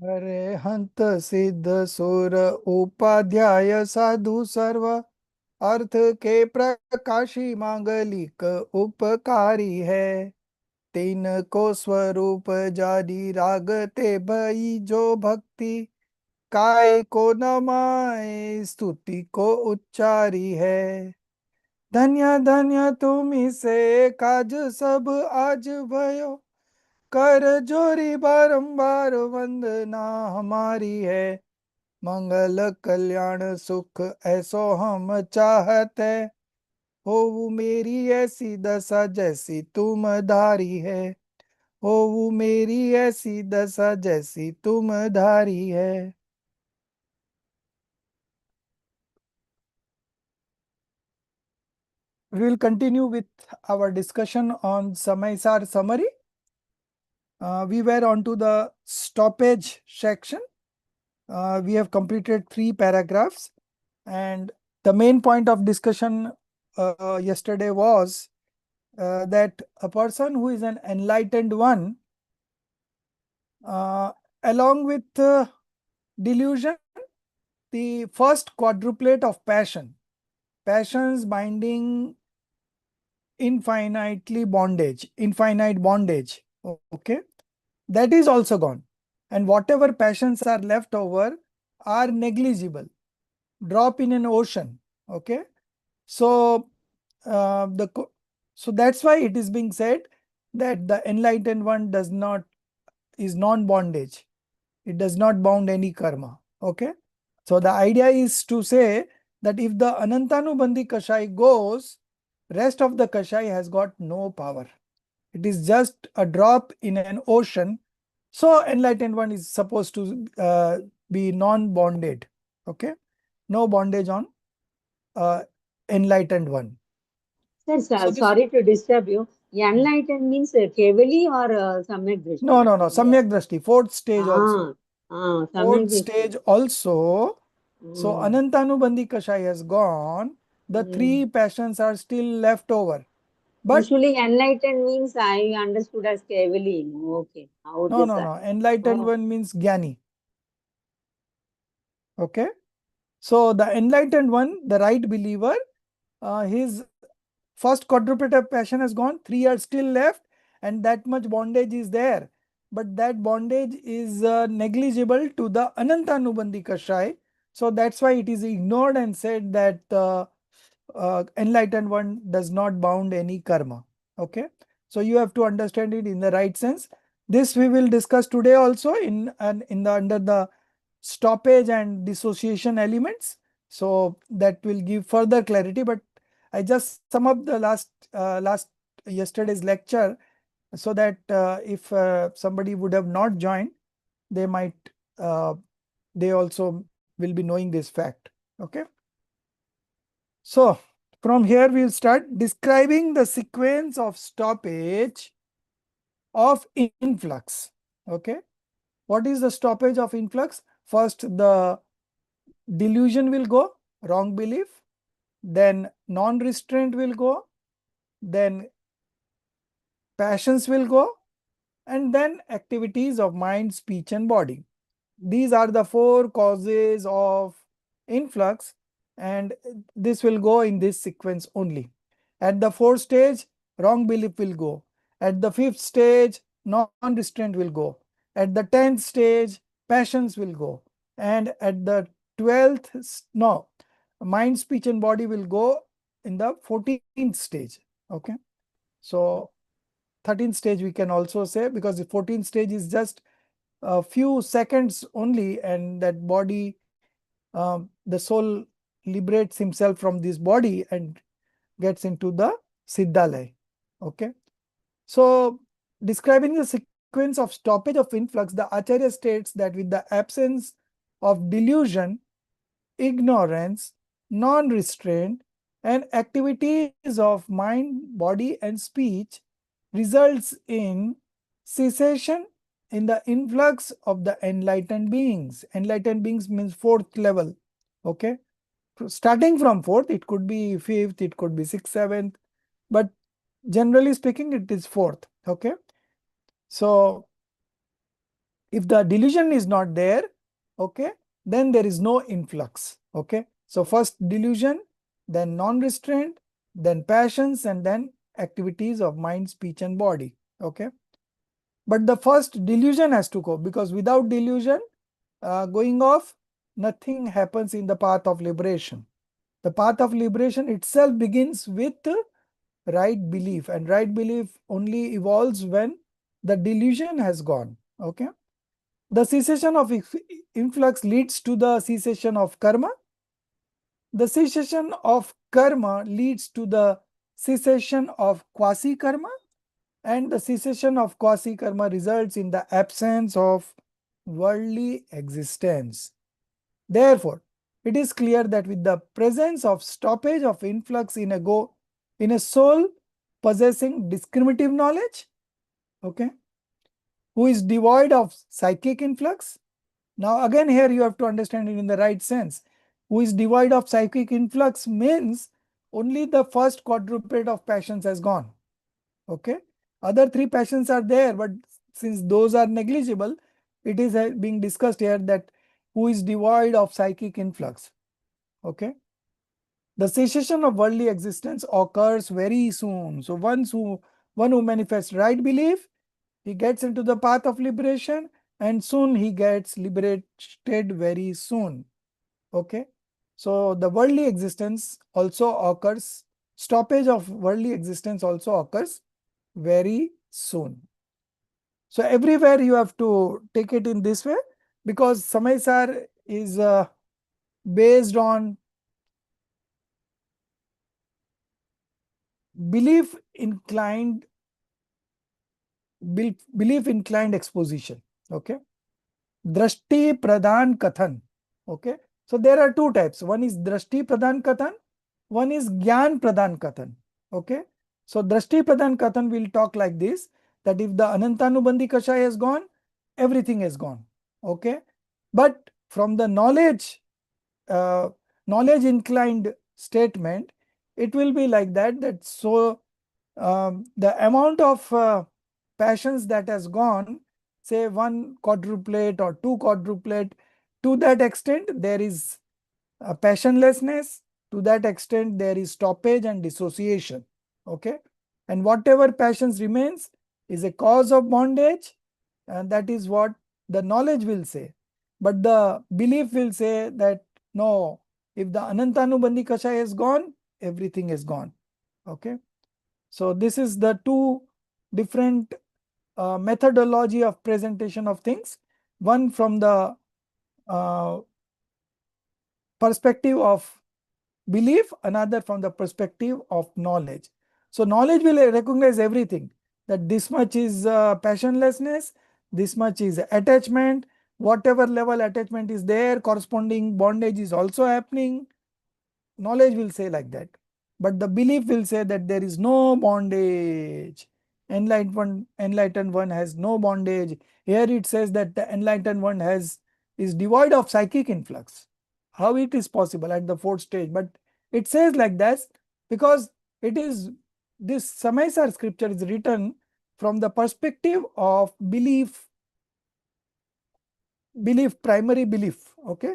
अरे हंत सिद्ध सुर उपाध्याय साधु सर्व अर्थ के प्रकाशी मांगलिक उपकारी है। तीन को स्वरूप जारी रागते भई जो भक्ति काय को नमाए स्तुति को उच्चारी है। धन्य धन्य तुम्ही से काज सब आज भयो कर जोरी बारंबार वंदना हमारी है। मंगल कल्याण सुख ऐसो हम चाहते हो मेरी ऐसी दशा जैसी तुम धारी है। हो मेरी ऐसी दशा जैसी तुम धारी है। We will continue with our discussion on Samaisar summary. We were on to the stoppage section. We have completed 3 paragraphs, and the main point of discussion yesterday was that a person who is an enlightened one, along with delusion, the first quadruplet of passions binding infinite bondage, okay, that is also gone. And whatever passions are left over are negligible, drop in an ocean, okay. So so that's why it is being said that the enlightened one is non-bondage. It does not bound any karma, okay. So the idea is to say that if the Anantanubandhi Kashai goes, rest of the Kashai has got no power. It is just a drop in an ocean. So enlightened one is supposed to be non-bonded, okay. No bondage on enlightened one. Sir, So this, sorry to disturb you. Enlightened means Kevali or Samyak no, Drishti? no, no, Samyak Drashti, fourth stage also. Ah, ah, Samyak Fourth Drishti. stage also. So Mm. Anantanubandhi Kashai has gone. The 3 Mm. passions are still left over. But Usually enlightened means I understood as Kevali. Okay. no, Okay, no, sir. no. Enlightened Oh. one means Jnani. Okay. So the enlightened one, the right believer, his first quadruplet of passion has gone, 3 are still left, and that much bondage is there. But that bondage is negligible to the Anantanubandhi Kashai. So that's why it is ignored and said that enlightened one does not bound any karma. Okay. So you have to understand it in the right sense. This we will discuss today also in the under the stoppage and dissociation elements. So that will give further clarity. But I just sum up the last yesterday's lecture so that if somebody would have not joined, they might they also will be knowing this fact. Okay. So from here we will start describing the sequence of stoppage of influx. Okay. What is the stoppage of influx? First, the delusion will go, wrong belief. Then non-restraint will go. Then passions will go. And then activities of mind, speech, and body. These are the 4 causes of influx, and this will go in this sequence only. At the 4th stage, wrong belief will go. At the 5th stage, non-restraint will go. At the 10th stage, passions will go. And at the 12th, no, mind, speech, and body will go in the 14th stage. Okay. So 13th stage we can also say, because the 14th stage is just a few seconds only, and that body, the soul liberates himself from this body and gets into the Siddhalaya. Okay. So describing the sequence of stoppage of influx, the Acharya states that with the absence of delusion, ignorance, non-restraint, and activities of mind, body, and speech results in cessation in the influx of the enlightened beings. Enlightened beings means 4th level. Okay. Starting from 4th, it could be 5th, it could be 6th, 7th, but generally speaking, it is 4th. Okay. So If the delusion is not there, okay, then there is no influx. Okay, so first delusion, then non-restraint, then passions, and then activities of mind, speech, and body. Okay, but the first delusion has to go, because without delusion going off, nothing happens in the path of liberation. The path of liberation itself begins with right belief, and right belief only evolves when the delusion has gone. Okay, the cessation of influx leads to the cessation of karma. The cessation of karma leads to the cessation of quasi karma, and the cessation of quasi karma results in the absence of worldly existence. Therefore, it is clear that with the presence of stoppage of influx in a soul possessing discriminative knowledge, okay, who is devoid of psychic influx. Now again here you have to understand it in the right sense. Who is devoid of psychic influx means only the first quadruplet of passions has gone. Okay, other three passions are there, but since those are negligible, it is being discussed here that who is devoid of psychic influx. Okay, the cessation of worldly existence occurs very soon. So one who manifests right belief, he gets into the path of liberation, and soon he gets liberated very soon. Okay, so the worldly existence also occurs, stoppage of worldly existence also occurs very soon. So everywhere you have to take it in this way, because Samaysar is based on belief inclined belief inclined exposition. Okay, drashti pradhan kathan. Okay, so there are two types. One is drashti pradhan kathan, one is gyan pradhan kathan. Okay, so drashti pradhan kathan will talk like this, that if the anantanubandhi kashaya is gone, everything is gone. Okay, but from the uh, knowledge inclined statement, it will be like that, that so the amount of passions that has gone, say one quadruplet or two quadruplet, to that extent there is passionlessness, to that extent there is stoppage and dissociation. Okay, and whatever passions remains is a cause of bondage, and that is what the knowledge will say. But the belief will say that no, if the anantanubandhi kashaya is gone, everything is gone. Okay, so this is the two different methodology of presentation of things. One from the uh, perspective of belief, another from the perspective of knowledge. So knowledge will recognize everything, that this much is passionlessness, this much is attachment, whatever level attachment is there, corresponding bondage is also happening. Knowledge will say like that, but the belief will say that there is no bondage. Enlightened one has no bondage. Here it says that the enlightened one is devoid of psychic influx. How it is possible at the fourth stage? But it says like that because it is, this Samaysar scripture is written from the perspective of primary belief. Okay,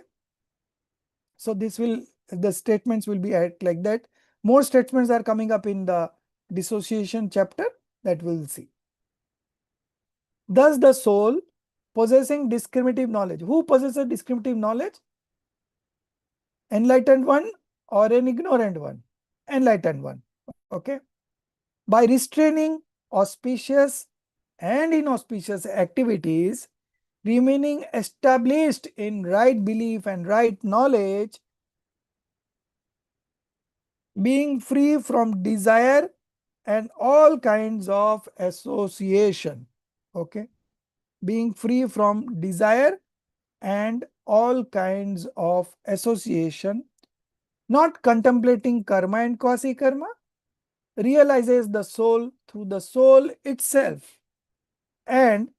so this will, the statements will be at like that. More statements are coming up in the dissociation chapter that we'll see. Thus the soul possessing discriminative knowledge. Who possesses discriminative knowledge? Enlightened one or an ignorant one? Enlightened one. Okay, by restraining auspicious and inauspicious activities, remaining established in right belief and right knowledge, being free from desire and all kinds of association. Okay, being free from desire and all kinds of association, not contemplating karma and quasi karma, realizes the soul through the soul itself, and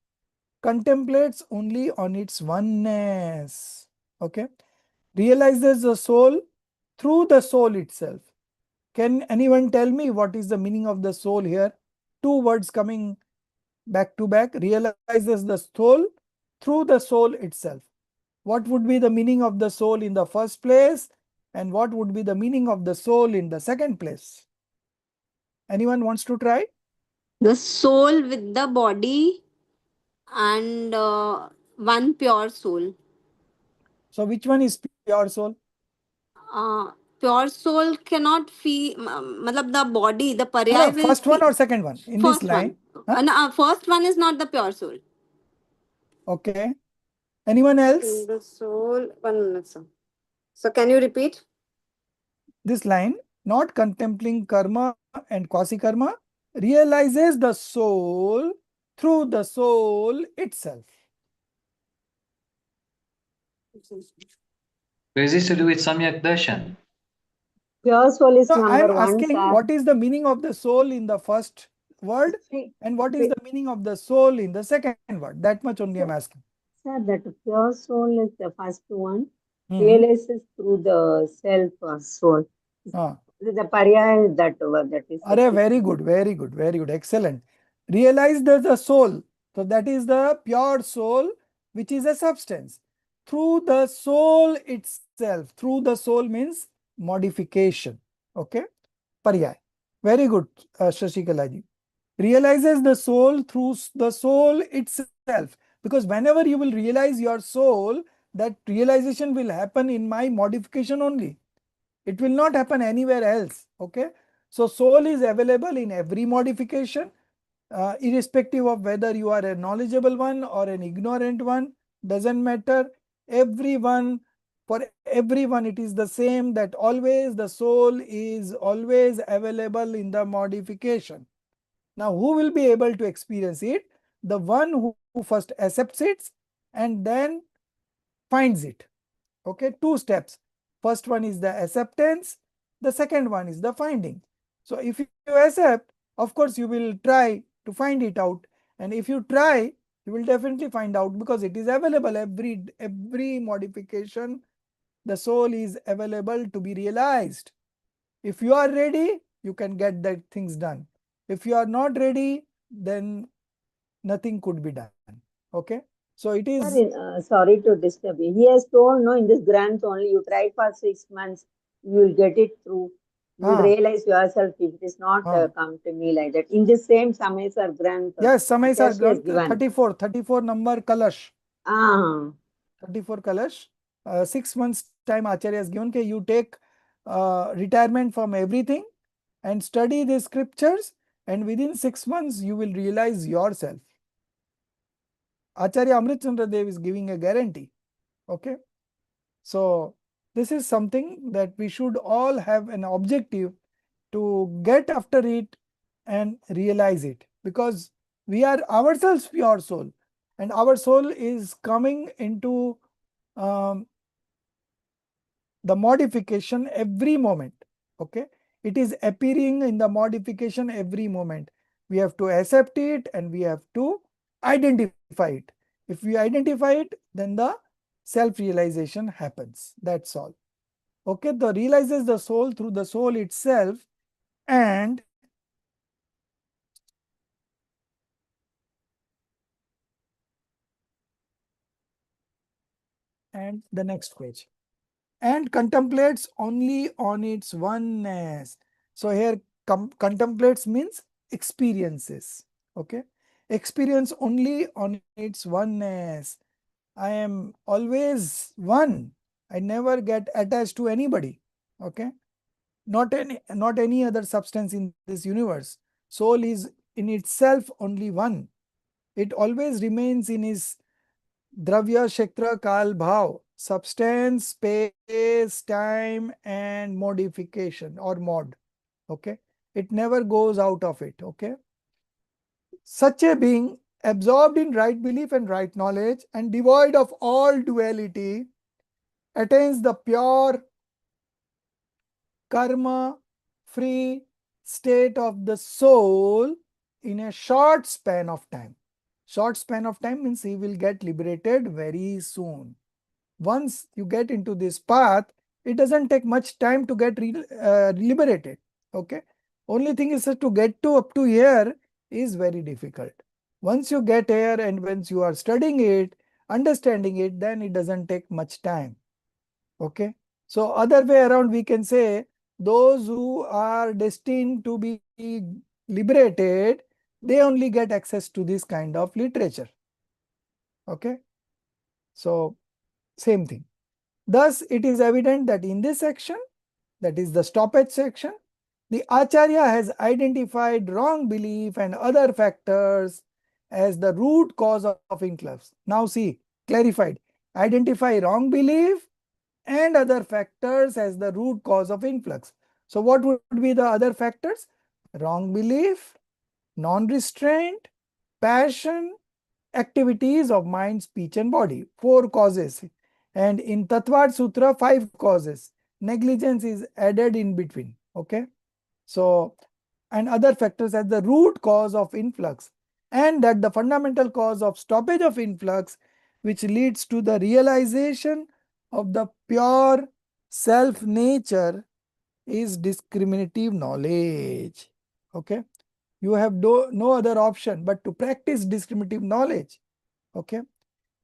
contemplates only on its oneness. Okay, realizes the soul through the soul itself. Can anyone tell me what is the meaning of the soul here? Two words coming back to back. Realizes the soul through the soul itself. What would be the meaning of the soul in the first place? And what would be the meaning of the soul in the second place? Anyone wants to try? The soul with the body and one pure soul. So which one is pure soul? Uh, Pure soul cannot feel, matlab the body, the No, paryai no, will first one feel. or second one in this First line? one. Huh? First one is not the pure soul. Okay. Anyone else? The soul, 1 minute, sir. So can you repeat? This line, not contemplating karma and quasi karma, realizes the soul through the soul itself. This is to do with Samyak Darshan. Pure soul is So I am number one, asking, sir. what is the meaning of the soul in the first word See, and what is the meaning of the soul in the second word? That much only I am asking. sir, that pure soul is the first one. Hmm. Realizes through the self soul. Ah. The paryaya is that word, that is Arey, second. very good, very good, very good. Excellent. Realize the soul. So that is the pure soul, which is a substance. Through the soul itself. Through the soul means modification. Okay. Paryay. Very good, Shashikalaji. Realizes the soul through the soul itself. Because whenever you will realize your soul, that realization will happen in my modification only. It will not happen anywhere else. Okay. So soul is available in every modification, irrespective of whether you are a knowledgeable one or an ignorant one, doesn't matter. Everyone, for everyone, it is the same, that always the soul is always available in the modification. Now, who will be able to experience it? The one who first accepts it and then finds it. Okay, two steps. First one is the acceptance, the second one is the finding. So if you accept, of course you will try to find it out, and if you try, you will definitely find out, because it is available. Every modification, the soul is available to be realized. If you are ready, you can get that things done. If you are not ready, then nothing could be done. Okay, so it is. Sir, sorry to disturb you. He has told, no, in this grant only, you try for 6 months, you will get it through. You will Ah, realize yourself if it is not ah. come to me like that. In the same Samay sir grant, Yes, Samay sir, Acharya has given. 34 number Kalash. Ah, 34 Kalash. 6 months time Acharya has given, कि you take retirement from everything and study the scriptures, and within 6 months you will realize yourself. Acharya Amrit Chandra Dev is giving a guarantee. Okay. So this is something that we should all have an objective to get after it and realize it, because we are ourselves pure soul, and our soul is coming into um, the modification every moment. Okay, it is appearing in the modification every moment. We have to accept it and we have to identify it. If we identify it, then the self-realization happens. That's all. Okay, the realizes the soul through the soul itself. And the next page, and contemplates only on its oneness. So here contemplates means experiences. Okay, experience only on its oneness. I am always one. I never get attached to anybody. Okay, not any other substance in this universe. Soul is in itself only one. It always remains in his Dravya, Kshetra, Kal, Bhav, substance, space, time, and modification or mod. Okay, it never goes out of it. Okay, such a being, absorbed in right belief and right knowledge and devoid of all duality, attains the pure karma free state of the soul in a short span of time. Short span of time means he will get liberated very soon. Once you get into this path, it doesn't take much time to get liberated. Okay, only thing is that to get to up to here is very difficult. Once you get here and once you are studying it, understanding it, then it doesn't take much time. Okay. So other way around, we can say those who are destined to be liberated, they only get access to this kind of literature. Okay. So same thing. Thus, it is evident that in this section, that is the stoppage section, the Acharya has identified wrong belief and other factors as the root cause of influx. Now see, clarified. Identify wrong belief and other factors as the root cause of influx. So what would be the other factors? Wrong belief, non-restraint, passion, activities of mind, speech and body. 4 causes. And in Tattvad Sutra, 5 causes. Negligence is added in between. Okay. So, and other factors as the root cause of influx, and that the fundamental cause of stoppage of influx, which leads to the realization of the pure self nature, is discriminative knowledge. Okay. You have no other option but to practice discriminative knowledge. Okay.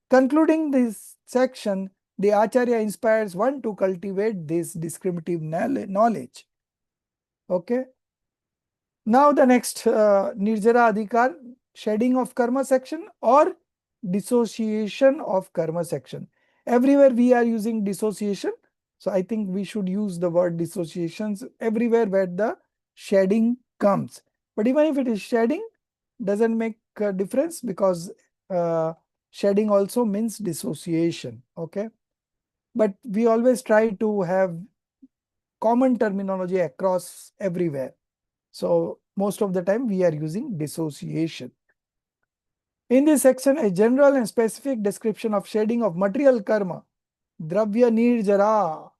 Concluding this section, the Acharya inspires one to cultivate this discriminative knowledge. Okay. Now the next Nirjara Adhikar, shedding of karma section or dissociation of karma section. Everywhere we are using dissociation. So I think we should use the word dissociations everywhere where the shedding comes. But even if it is shedding, doesn't make a difference because shedding also means dissociation. Okay. But we always try to have common terminology across everywhere. So most of the time we are using dissociation. In this section, a general and specific description of shedding of material karma, dravya nirjara,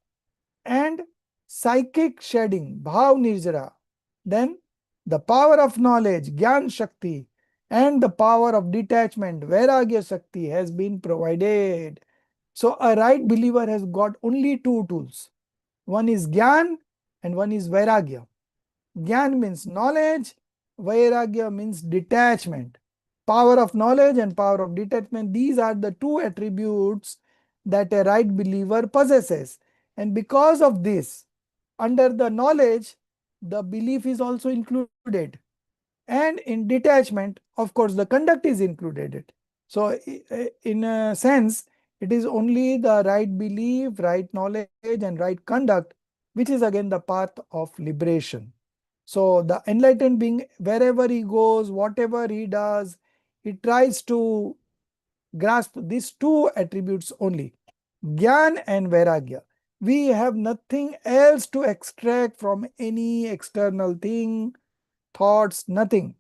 and psychic shedding, bhav nirjara. Then the power of knowledge, gyan shakti, and the power of detachment, vairagya shakti, has been provided. So a right believer has got only 2 tools. One is gyan and one is vairagya. Gyan means knowledge, vairagya means detachment. Power of knowledge and power of detachment, these are the 2 attributes that a right believer possesses. And because of this, under the knowledge, the belief is also included. And in detachment, of course, the conduct is included. So in a sense, it is only the right belief, right knowledge, and right conduct, which is again the path of liberation. So the enlightened being, wherever he goes, whatever he does, he tries to grasp these 2 attributes only, Gyan and Vairagya. We have nothing else to extract from any external thing, thoughts, nothing.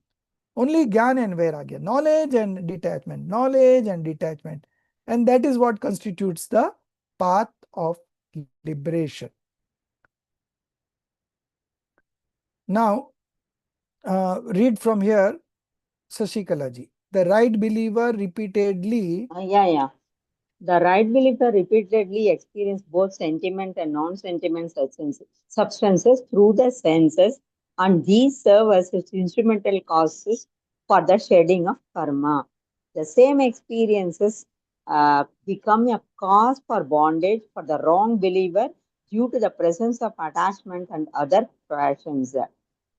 Only Gyan and Vairagya, knowledge and detachment, knowledge and detachment. And that is what constitutes the path of liberation. Now, read from here, Sashikalaji. The right believer repeatedly. Yeah. The right believer repeatedly experience both sentiment and non-sentiment substances through the senses, and these serve as its instrumental causes for the shedding of karma. The same experiences become a cause for bondage for the wrong believer due to the presence of attachment and other passions.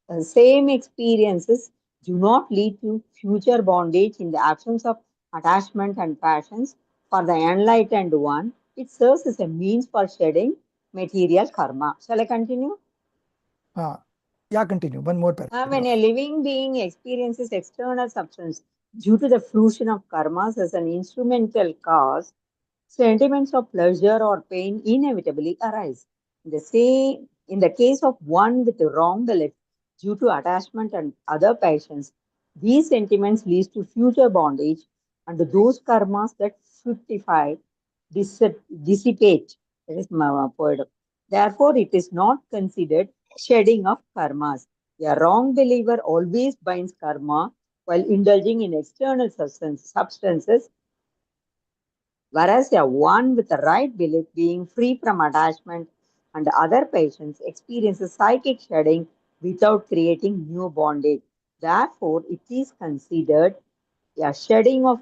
The same experiences do not lead to future bondage in the absence of attachment and passions. For the enlightened one, it serves as a means for shedding material karma. Shall I continue? Yeah, continue. One more paragraph. When a living being experiences external substance due to the fruition of karmas as an instrumental cause, sentiments of pleasure or pain inevitably arise. In the case of one with wrong belief due to attachment and other passions, these sentiments lead to future bondage, and those karmas that fructify dissipate. That is my point. Therefore, it is not considered shedding of karmas. A wrong believer always binds karma while indulging in external substances, whereas a one with the right belief, being free from attachment and other passions, experiences psychic shedding without creating new bondage. Therefore, it is considered a shedding of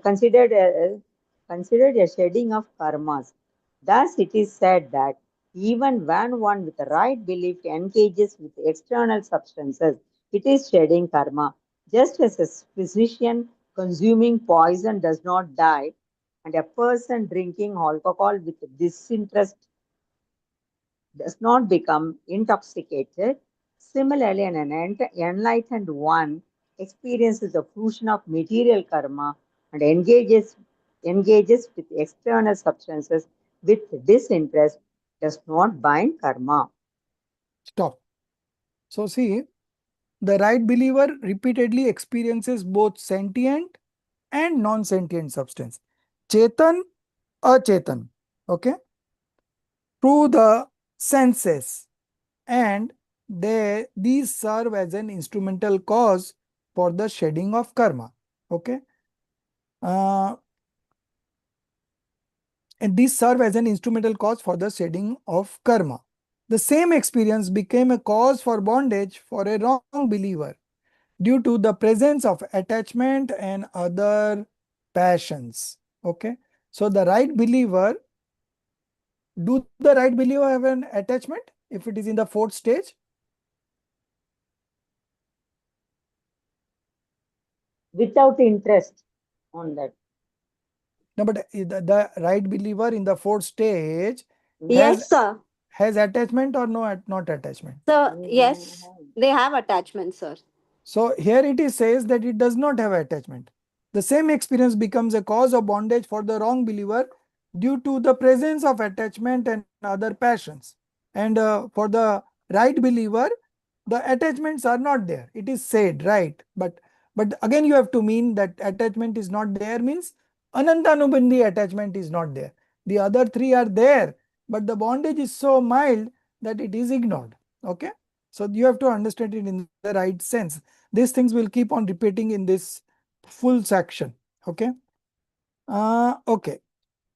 considered considered a shedding of karmas. Thus, it is said that even when one with the right belief engages with external substances, it is shedding karma. Just as a physician consuming poison does not die, and a person drinking alcohol with disinterest does not become intoxicated. Similarly, an enlightened one experiences the fruition of material karma and engages with external substances with disinterest, does not bind karma. Stop. So see, the right believer repeatedly experiences both sentient and non-sentient substance. Chetan, achetan. Okay. Through the senses, and these serve as an instrumental cause for the shedding of karma. Okay. Uh, and these serve as an instrumental cause for the shedding of karma. The same experience became a cause for bondage for a wrong believer due to the presence of attachment and other passions. Okay. So the right believer, do the right believer have an attachment if it is in the fourth stage? Without interest on that. No, but the right believer in the fourth stage has Yes, sir. attachment or not attachment. Sir, yes, they have attachment, sir. So here it is says that it does not have attachment. The same experience becomes a cause of bondage for the wrong believer due to the presence of attachment and other passions. And for the right believer, the attachments are not there. It is said, right? But again, you have to mean that attachment is not there means anantanubandhi attachment is not there. The other three are there, but the bondage is so mild that it is ignored. Okay. So you have to understand it in the right sense. These things will keep on repeating in this full section. Okay. Okay.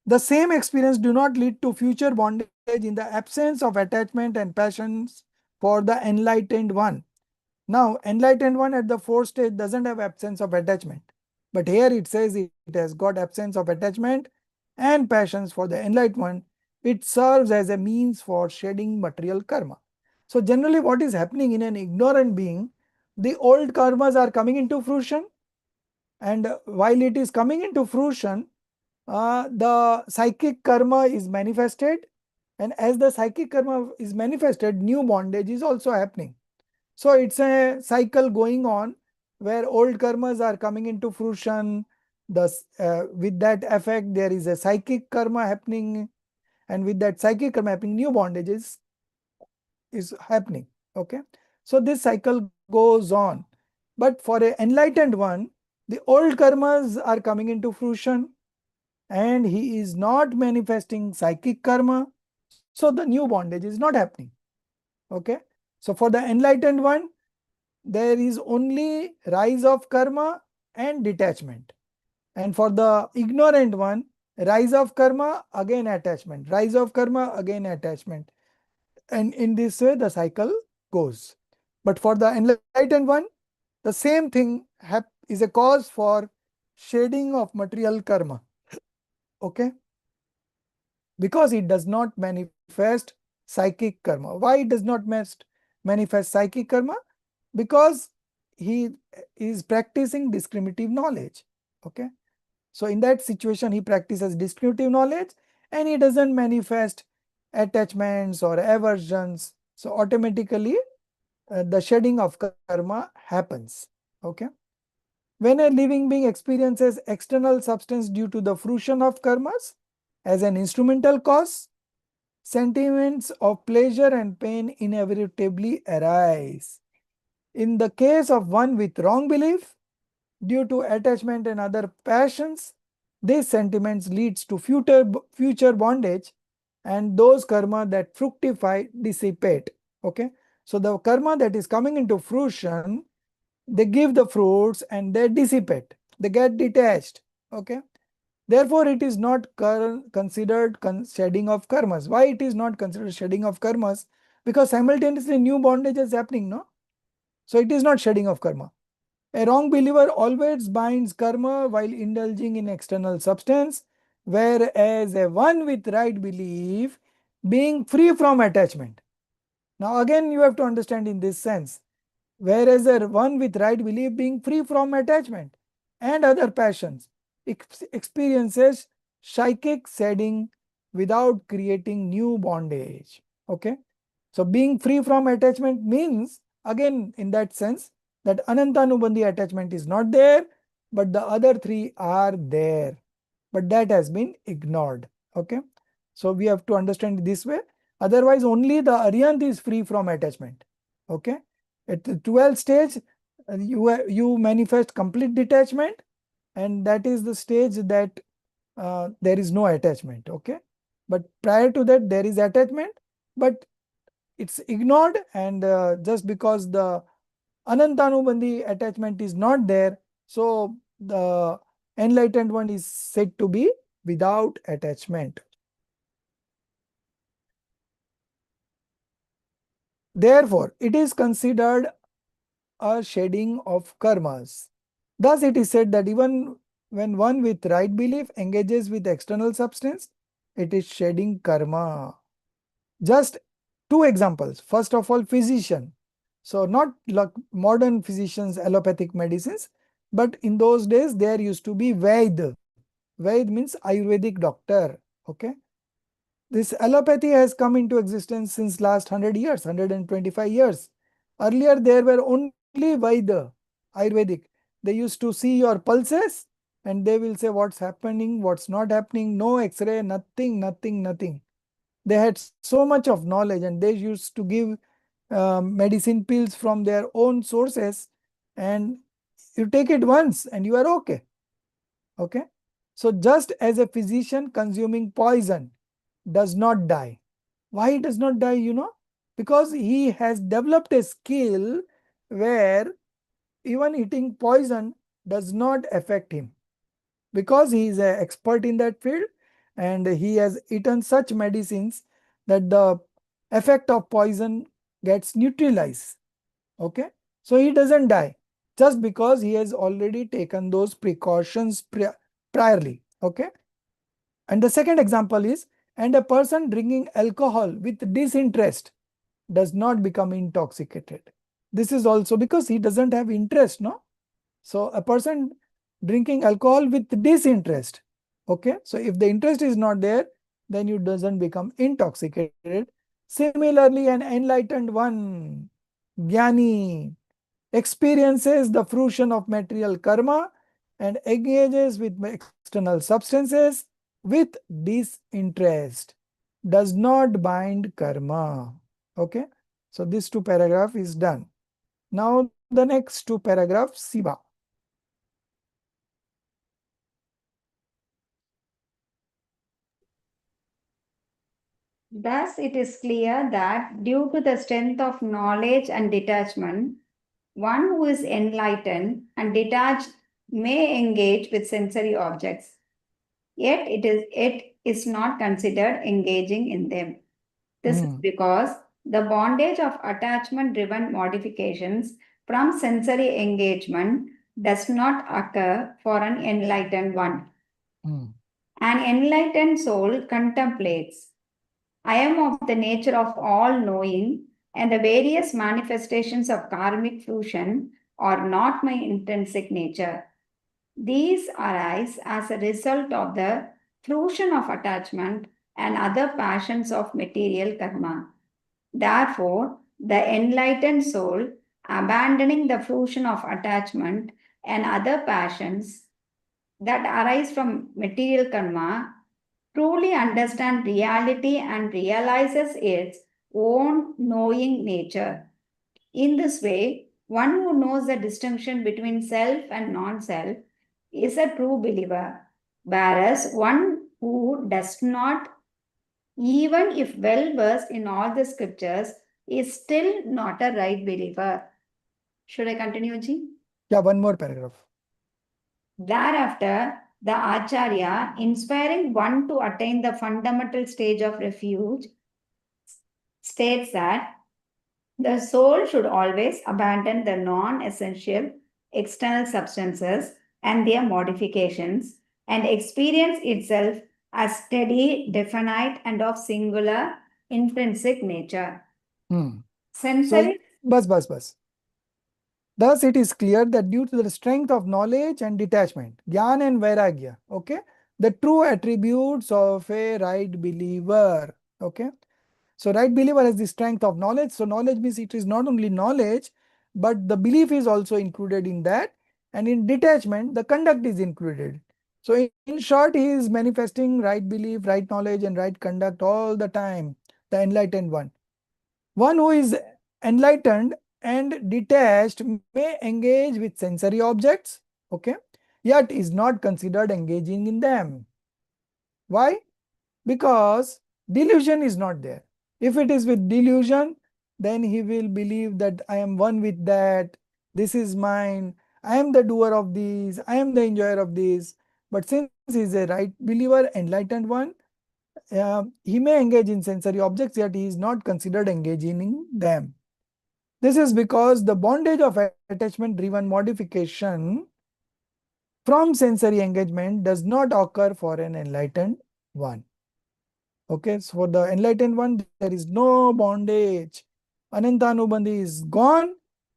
The same experience do not lead to future bondage in the absence of attachment and passions for the enlightened one. Now, enlightened one at the fourth stage doesn't have absence of attachment. But here it says it has got absence of attachment and passions for the enlightened one. It serves as a means for shedding material karma. So generally what is happening in an ignorant being, the old karmas are coming into fruition, and while it is coming into fruition, the psychic karma is manifested, and as the psychic karma is manifested, new bondage is also happening. So it's a cycle going on where old karmas are coming into fruition. With that effect, there is a psychic karma happening, and with that psychic karma happening, new bondages is happening. Okay, so this cycle goes on. But for an enlightened one, the old karmas are coming into fruition, and he is not manifesting psychic karma, so the new bondage is not happening. Okay, so for the enlightened one, there is only rise of karma and detachment. And for the ignorant one, rise of karma, again attachment, rise of karma, again attachment. And in this way, the cycle goes. But for the enlightened one, the same thing is a cause for shedding of material karma. Okay, because it does not manifest psychic karma. Why it does not manifest psychic karma? Because he is practicing discriminative knowledge. Okay, so in that situation he practices discriminative knowledge and he doesn't manifest attachments or aversions, so automatically the shedding of karma happens. Okay, when a living being experiences external substance due to the fruition of karmas as an instrumental cause, sentiments of pleasure and pain inevitably arise. In the case of one with wrong belief, due to attachment and other passions, these sentiments leads to future bondage, and those karma that fructify dissipate. Okay, so the karma that is coming into fruition, they give the fruits and they dissipate, they get detached. Okay, therefore it is not considered shedding of karmas. Why it is not considered shedding of karmas? Because simultaneously new bondage is happening, no? So it is not shedding of karma. A wrong believer always binds karma while indulging in external substance. whereas a one with right belief being free from attachment. Now again you have to understand in this sense, whereas a one with right belief being free from attachment and other passions experiences psychic shedding without creating new bondage. Okay. So being free from attachment means, again in that sense, that Anantanubandhi attachment is not there, but the other three are there. But that has been ignored. Okay. So we have to understand this way. Otherwise, only the Aryant is free from attachment. Okay. At the 12th stage, you manifest complete detachment, and that is the stage that there is no attachment. Okay. But prior to that, there is attachment, but it's ignored, and just because the Anantanubandhi attachment is not there, so the enlightened one is said to be without attachment. Therefore, it is considered a shedding of karmas. Thus, it is said that even when one with right belief engages with external substance, it is shedding karma. Just two examples. First of all, physician. So not like modern physicians, allopathic medicines, but in those days there used to be Vaid. Vaid means Ayurvedic doctor. Okay. This allopathy has come into existence since last 100 years, 125 years. Earlier there were only Vaid, Ayurvedic. They used to see your pulses and they will say what's happening, what's not happening, no X-ray, nothing, nothing, nothing. They had so much of knowledge, and they used to give medicine pills from their own sources, and you take it once and you are okay. Okay. So just as a physician consuming poison does not die. Why he does not die, Because he has developed a skill where even eating poison does not affect him, because he is an expert in that field and he has eaten such medicines that the effect of poison gets neutralized. Okay. So he doesn't die just because he has already taken those precautions priorly. Okay. And the second example is, and a person drinking alcohol with disinterest does not become intoxicated. This is also because he doesn't have interest, no? So a person drinking alcohol with disinterest. Okay. So if the interest is not there, then you doesn't become intoxicated. Similarly, an enlightened one, Jnani, experiences the fruition of material karma and engages with external substances with disinterest, does not bind karma. Okay. So this two paragraph is done. Now the next two paragraphs, Siva. Thus, it is clear that due to the strength of knowledge and detachment, one who is enlightened and detached may engage with sensory objects, yet it is not considered engaging in them. This is because the bondage of attachment-driven modifications from sensory engagement does not occur for an enlightened one. An enlightened soul contemplates, I am of the nature of all knowing, and the various manifestations of karmic fruition are not my intrinsic nature. These arise as a result of the fruition of attachment and other passions of material karma. Therefore, the enlightened soul, abandoning the fruition of attachment and other passions that arise from material karma, truly understands reality and realizes its own knowing nature. In this way, one who knows the distinction between self and non self is a true believer, whereas one who does not, even if well versed in all the scriptures, is still not a right believer. Should I continue, Ji? Yeah, one more paragraph. Thereafter, the Acharya, inspiring one to attain the fundamental stage of refuge, states that the soul should always abandon the non essential external substances and their modifications and experience itself as steady, definite, and of singular intrinsic nature. So, Sensory. bus. Thus, it is clear that due to the strength of knowledge and detachment, Gyan and Vairagya, okay, the true attributes of a right believer, okay. So, right believer has the strength of knowledge. So, knowledge means it is not only knowledge, but the belief is also included in that. And in detachment, the conduct is included. So, in short, he is manifesting right belief, right knowledge, and right conduct all the time, the enlightened one. One who is enlightened and detached may engage with sensory objects, okay, yet is not considered engaging in them. Why? Because delusion is not there. If it is with delusion, then he will believe that I am one with that, this is mine, I am the doer of these, I am the enjoyer of this. But since he is a right believer, enlightened one, he may engage in sensory objects, yet he is not considered engaging in them. This is because the bondage of attachment driven modification from sensory engagement does not occur for an enlightened one. Okay, so for the enlightened one, there is no bondage. Anantanubandhi is gone.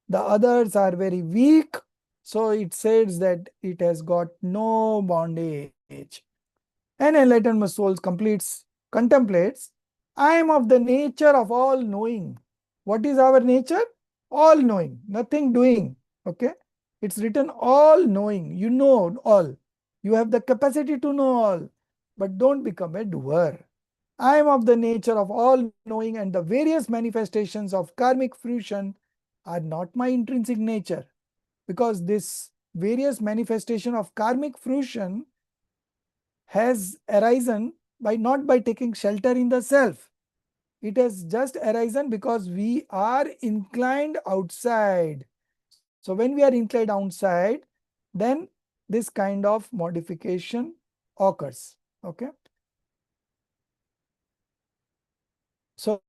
The others are very weak. So it says that it has got no bondage. An enlightened soul contemplates, I am of the nature of all knowing. What is our nature? All knowing, nothing doing. Okay. It's written all knowing. You know all. You have the capacity to know all, but don't become a doer. I am of the nature of all knowing, and the various manifestations of karmic fruition are not my intrinsic nature. Because this various manifestation of karmic fruition has arisen by not by taking shelter in the self. It has just arisen because we are inclined outside. So when we are inclined outside, then this kind of modification occurs. Okay. So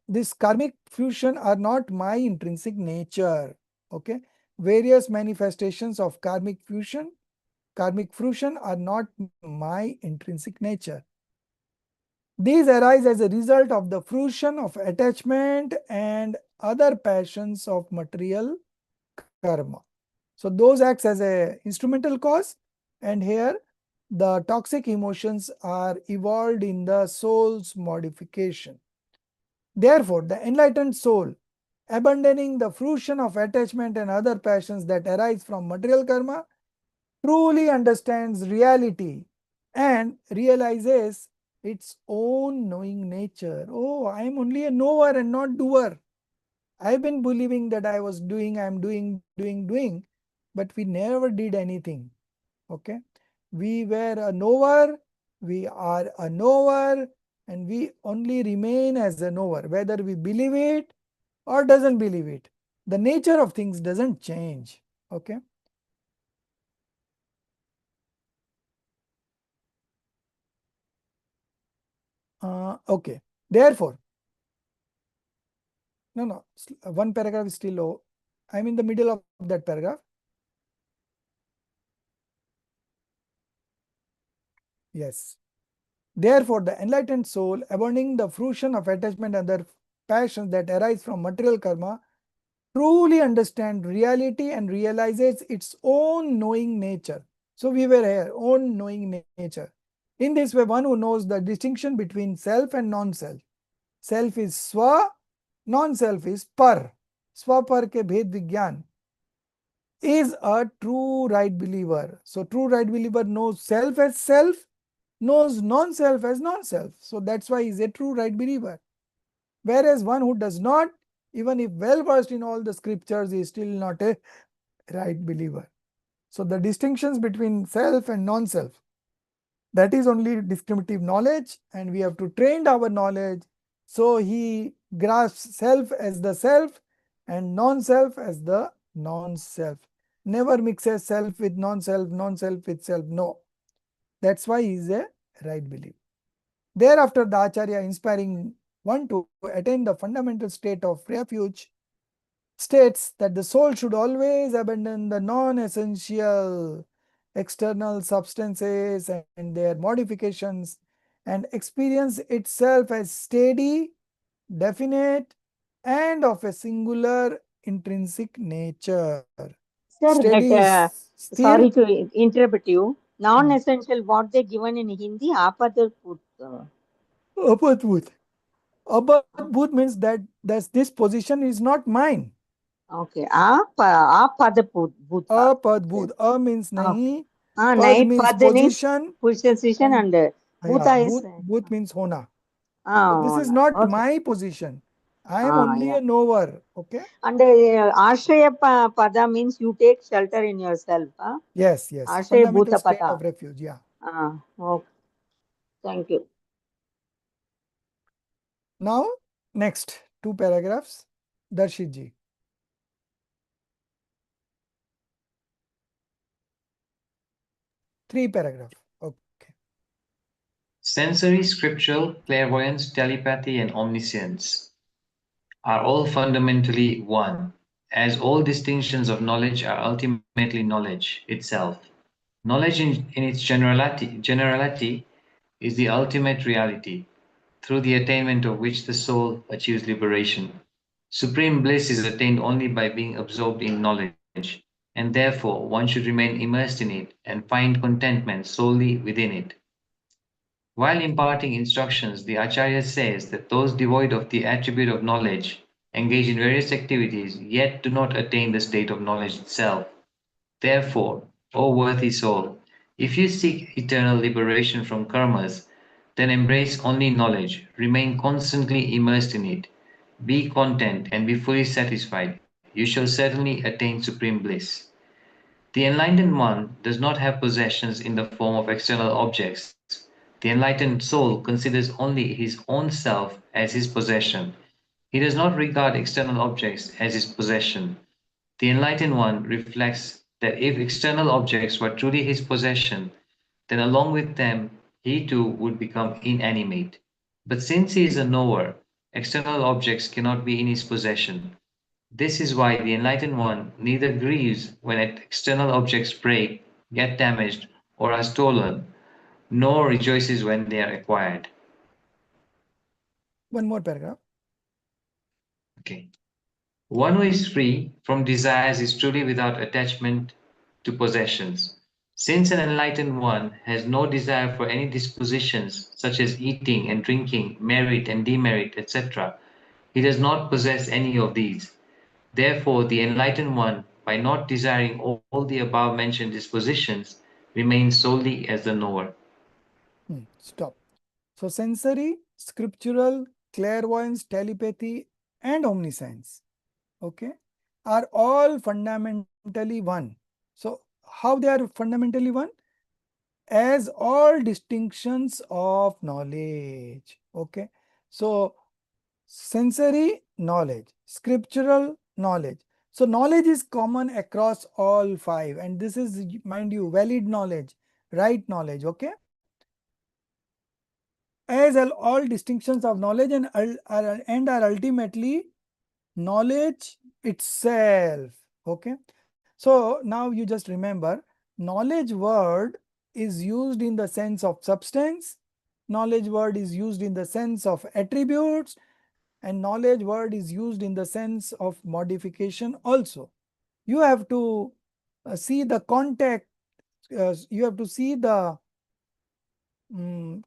this karmic fusion are not my intrinsic nature. Okay. Various manifestations of karmic fruition are not my intrinsic nature. These arise as a result of the fruition of attachment and other passions of material karma. So those acts as a instrumental cause, and here the toxic emotions are evolved in the soul's modification. Therefore, the enlightened soul, abandoning the fruition of attachment and other passions that arise from material karma, truly understands reality and realizes its own knowing nature. Oh, I am only a knower and not doer. I've been believing that I was doing, I'm doing, but we never did anything. Okay. We were a knower, we are a knower, and we only remain as a knower, whether we believe it or doesn't believe it. The nature of things doesn't change. Okay. Okay. Therefore, no, one paragraph is still low. I'm in the middle of that paragraph. Yes. Therefore, the enlightened soul, abandoning the fruition of attachment and other passions that arise from material karma, truly understands reality and realizes its own knowing nature. So we were here, own knowing nature. In this way, one who knows the distinction between self and non-self. Self is swa, non-self is par. Swa par ke bhed vigyan is a true right believer. So true right believer knows self as self, knows non-self as non-self. So that's why he's a true right believer. Whereas one who does not, even if well versed in all the scriptures, is still not a right believer. So the distinctions between self and non-self, that is only discriminative knowledge, and we have to train our knowledge so he grasps self as the self and non-self as the non-self. Never mixes self with non-self, non-self with self. No. That's why he is a right believer. Thereafter, the Acharya, inspiring one to attain the fundamental state of refuge, states that the soul should always abandon the non-essential external substances and their modifications and experience itself as steady, definite, and of a singular intrinsic nature. Sir, Steady that is still. sorry to interrupt you. Non-essential, what they given in Hindi, apadat. Abadbhut. Abadbhut means that this position is not mine. Okay, apadaput, bhuta. Apadbhut. A means Okay. nahi. Pad Night means pad means position. position And and yeah, bhuta is bhut means hona. So this oh is no. not Okay. my position. I am only Yeah. a knower. Okay. And ashraya pada means you take shelter in yourself. Yes, yes. Ashraya Fundamental bhuta state pada. of refuge. Yeah. Okay. Thank you. Now, next two paragraphs. Darshit ji. Three paragraph. Okay. Sensory, scriptural, clairvoyance, telepathy, and omniscience are all fundamentally one, as all distinctions of knowledge are ultimately knowledge itself. Knowledge in its generality is the ultimate reality, through the attainment of which the soul achieves liberation. Supreme bliss is attained only by being absorbed in knowledge, and therefore one should remain immersed in it and find contentment solely within it. While imparting instructions, the Acharya says that those devoid of the attribute of knowledge engage in various activities, yet do not attain the state of knowledge itself. Therefore, O worthy soul, if you seek eternal liberation from karmas, then embrace only knowledge, remain constantly immersed in it, be content and be fully satisfied. You shall certainly attain supreme bliss. The enlightened one does not have possessions in the form of external objects. The enlightened soul considers only his own self as his possession. He does not regard external objects as his possession. The enlightened one reflects that if external objects were truly his possession, then along with them he too would become inanimate. But since he is a knower, external objects cannot be in his possession. This is why the enlightened one neither grieves when external objects break, get damaged, or are stolen, nor rejoices when they are acquired. One more paragraph. Okay. One who is free from desires is truly without attachment to possessions. Since an enlightened one has no desire for any dispositions such as eating and drinking, merit and demerit, etc., he does not possess any of these. Therefore, the enlightened one, by not desiring all the above mentioned dispositions, remains solely as the knower. Stop. So sensory, scriptural, clairvoyance, telepathy, and omniscience, okay, are all fundamentally one. So how they are fundamentally one? As all distinctions of knowledge. Okay. So sensory knowledge, scriptural knowledge. So knowledge is common across all five, and this is, mind you, valid knowledge, right knowledge. Okay. As all distinctions of knowledge and are ultimately knowledge itself. Okay. So now you just remember, knowledge word is used in the sense of substance, knowledge word is used in the sense of attributes, and knowledge word is used in the sense of modification also. You have to see the context, you have to see the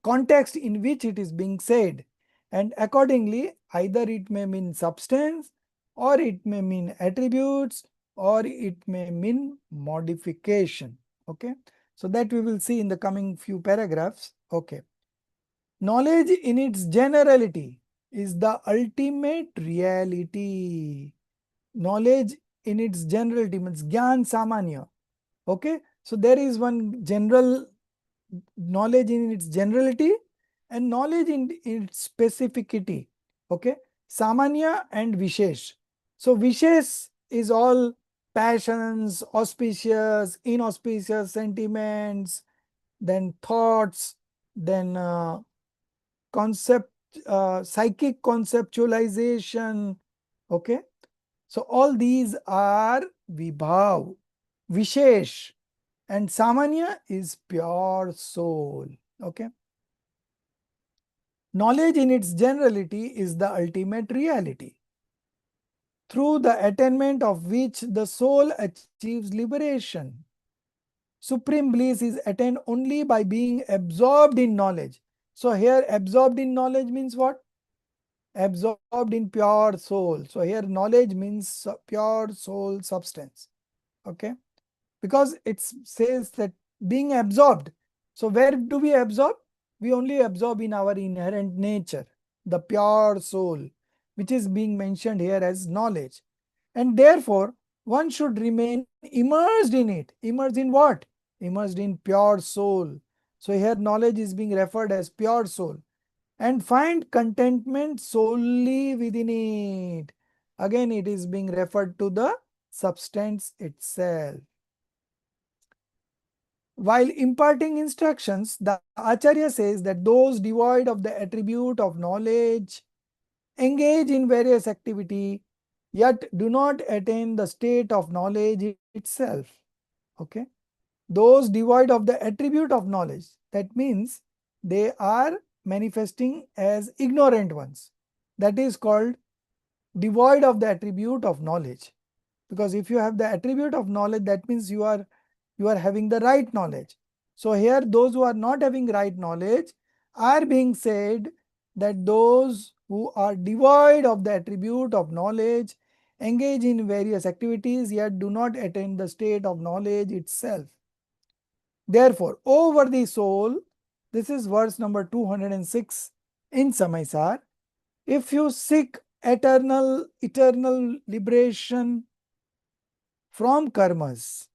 context in which it is being said, and accordingly either it may mean substance, or it may mean attributes, or it may mean modification. Okay, so that we will see in the coming few paragraphs. Okay, knowledge in its generality is the ultimate reality. Knowledge in its generality means gyan samanya. Okay, so there is one general knowledge in its generality and knowledge in its specificity. Okay, samanya and vishesh. So vishesh is all passions, auspicious, inauspicious sentiments, then thoughts, then concept, psychic conceptualization. Okay, so all these are vibhav, vishesh, and samanya is pure soul. Okay. Knowledge in its generality is the ultimate reality, through the attainment of which the soul achieves liberation. Supreme bliss is attained only by being absorbed in knowledge. So here absorbed in knowledge means what? Absorbed in pure soul. So here knowledge means pure soul substance. Okay. Because it says that being absorbed. So where do we absorb? We only absorb in our inherent nature, the pure soul, which is being mentioned here as knowledge. And therefore, one should remain immersed in it. Immersed in what? Immersed in pure soul. So here knowledge is being referred as pure soul. And find contentment solely within it. Again, it is being referred to the substance itself. While imparting instructions, the Acharya says that those devoid of the attribute of knowledge engage in various activity, yet do not attain the state of knowledge itself. Okay. Those devoid of the attribute of knowledge, that means they are manifesting as ignorant ones. That is called devoid of the attribute of knowledge. Because if you have the attribute of knowledge, that means you are having the right knowledge. So here those who are not having right knowledge are being said that those who are devoid of the attribute of knowledge engage in various activities yet do not attain the state of knowledge itself. Therefore, over the soul, this is verse number 206 in Samaisar. If you seek eternal liberation from karmas,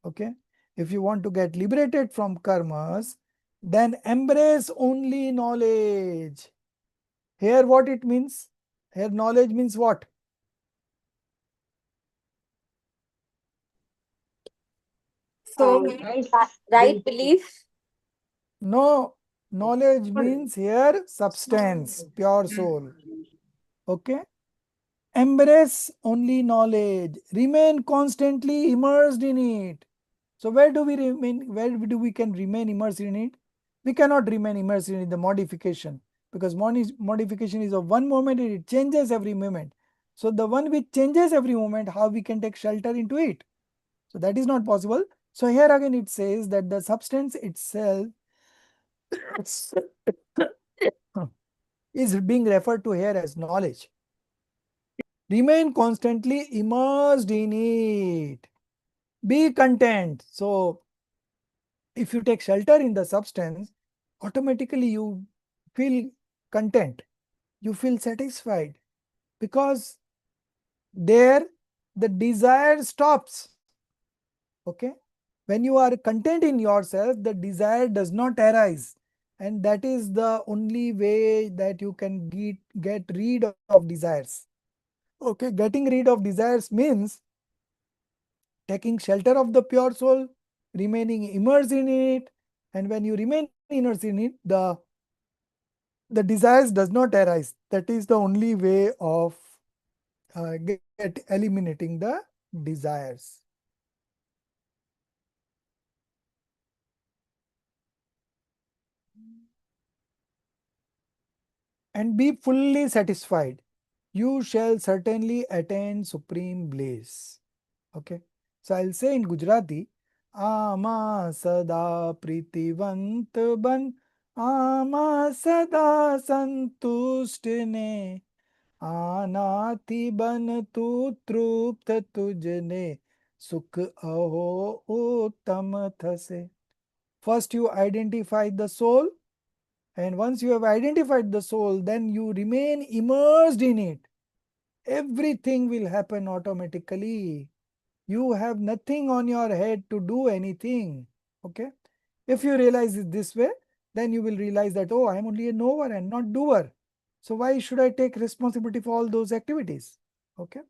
okay, if you want to get liberated from karmas, then embrace only knowledge. Here what it means? Here knowledge means what? So, Right. right belief. No, knowledge means here substance, pure soul. Okay. Embrace only knowledge. Remain constantly immersed in it. So where do we remain? Where do we can remain immersed in it? We cannot remain immersed in the modification, because modification is of one moment and it changes every moment. So the one which changes every moment, how we can take shelter into it? So that is not possible. So here again it says that the substance itself is being referred to here as knowledge. Remain constantly immersed in it. Be content. So if you take shelter in the substance, automatically you feel content. You feel satisfied, because there the desire stops. Okay. When you are content in yourself, the desire does not arise. And that is the only way that you can get rid of desires. Okay. Getting rid of desires means taking shelter of the pure soul, remaining immersed in it. And when you remain immersed in it, the desires does not arise. That is the only way of get eliminating the desires. And be fully satisfied. You shall certainly attain supreme bliss. Okay. So I'll say in Gujarati, Ama sada pritivanт ban, Ama sada संतुष्ट ने, आनाति बन तू तृप्त तुझने, सुख अहो उत्तम थसे. First you identify the soul, and once you have identified the soul, then you remain immersed in it. Everything will happen automatically. You have nothing on your head to do anything. Okay. If you realize it this way, then you will realize that, oh, I am only a knower and not doer. So why should I take responsibility for all those activities? Okay.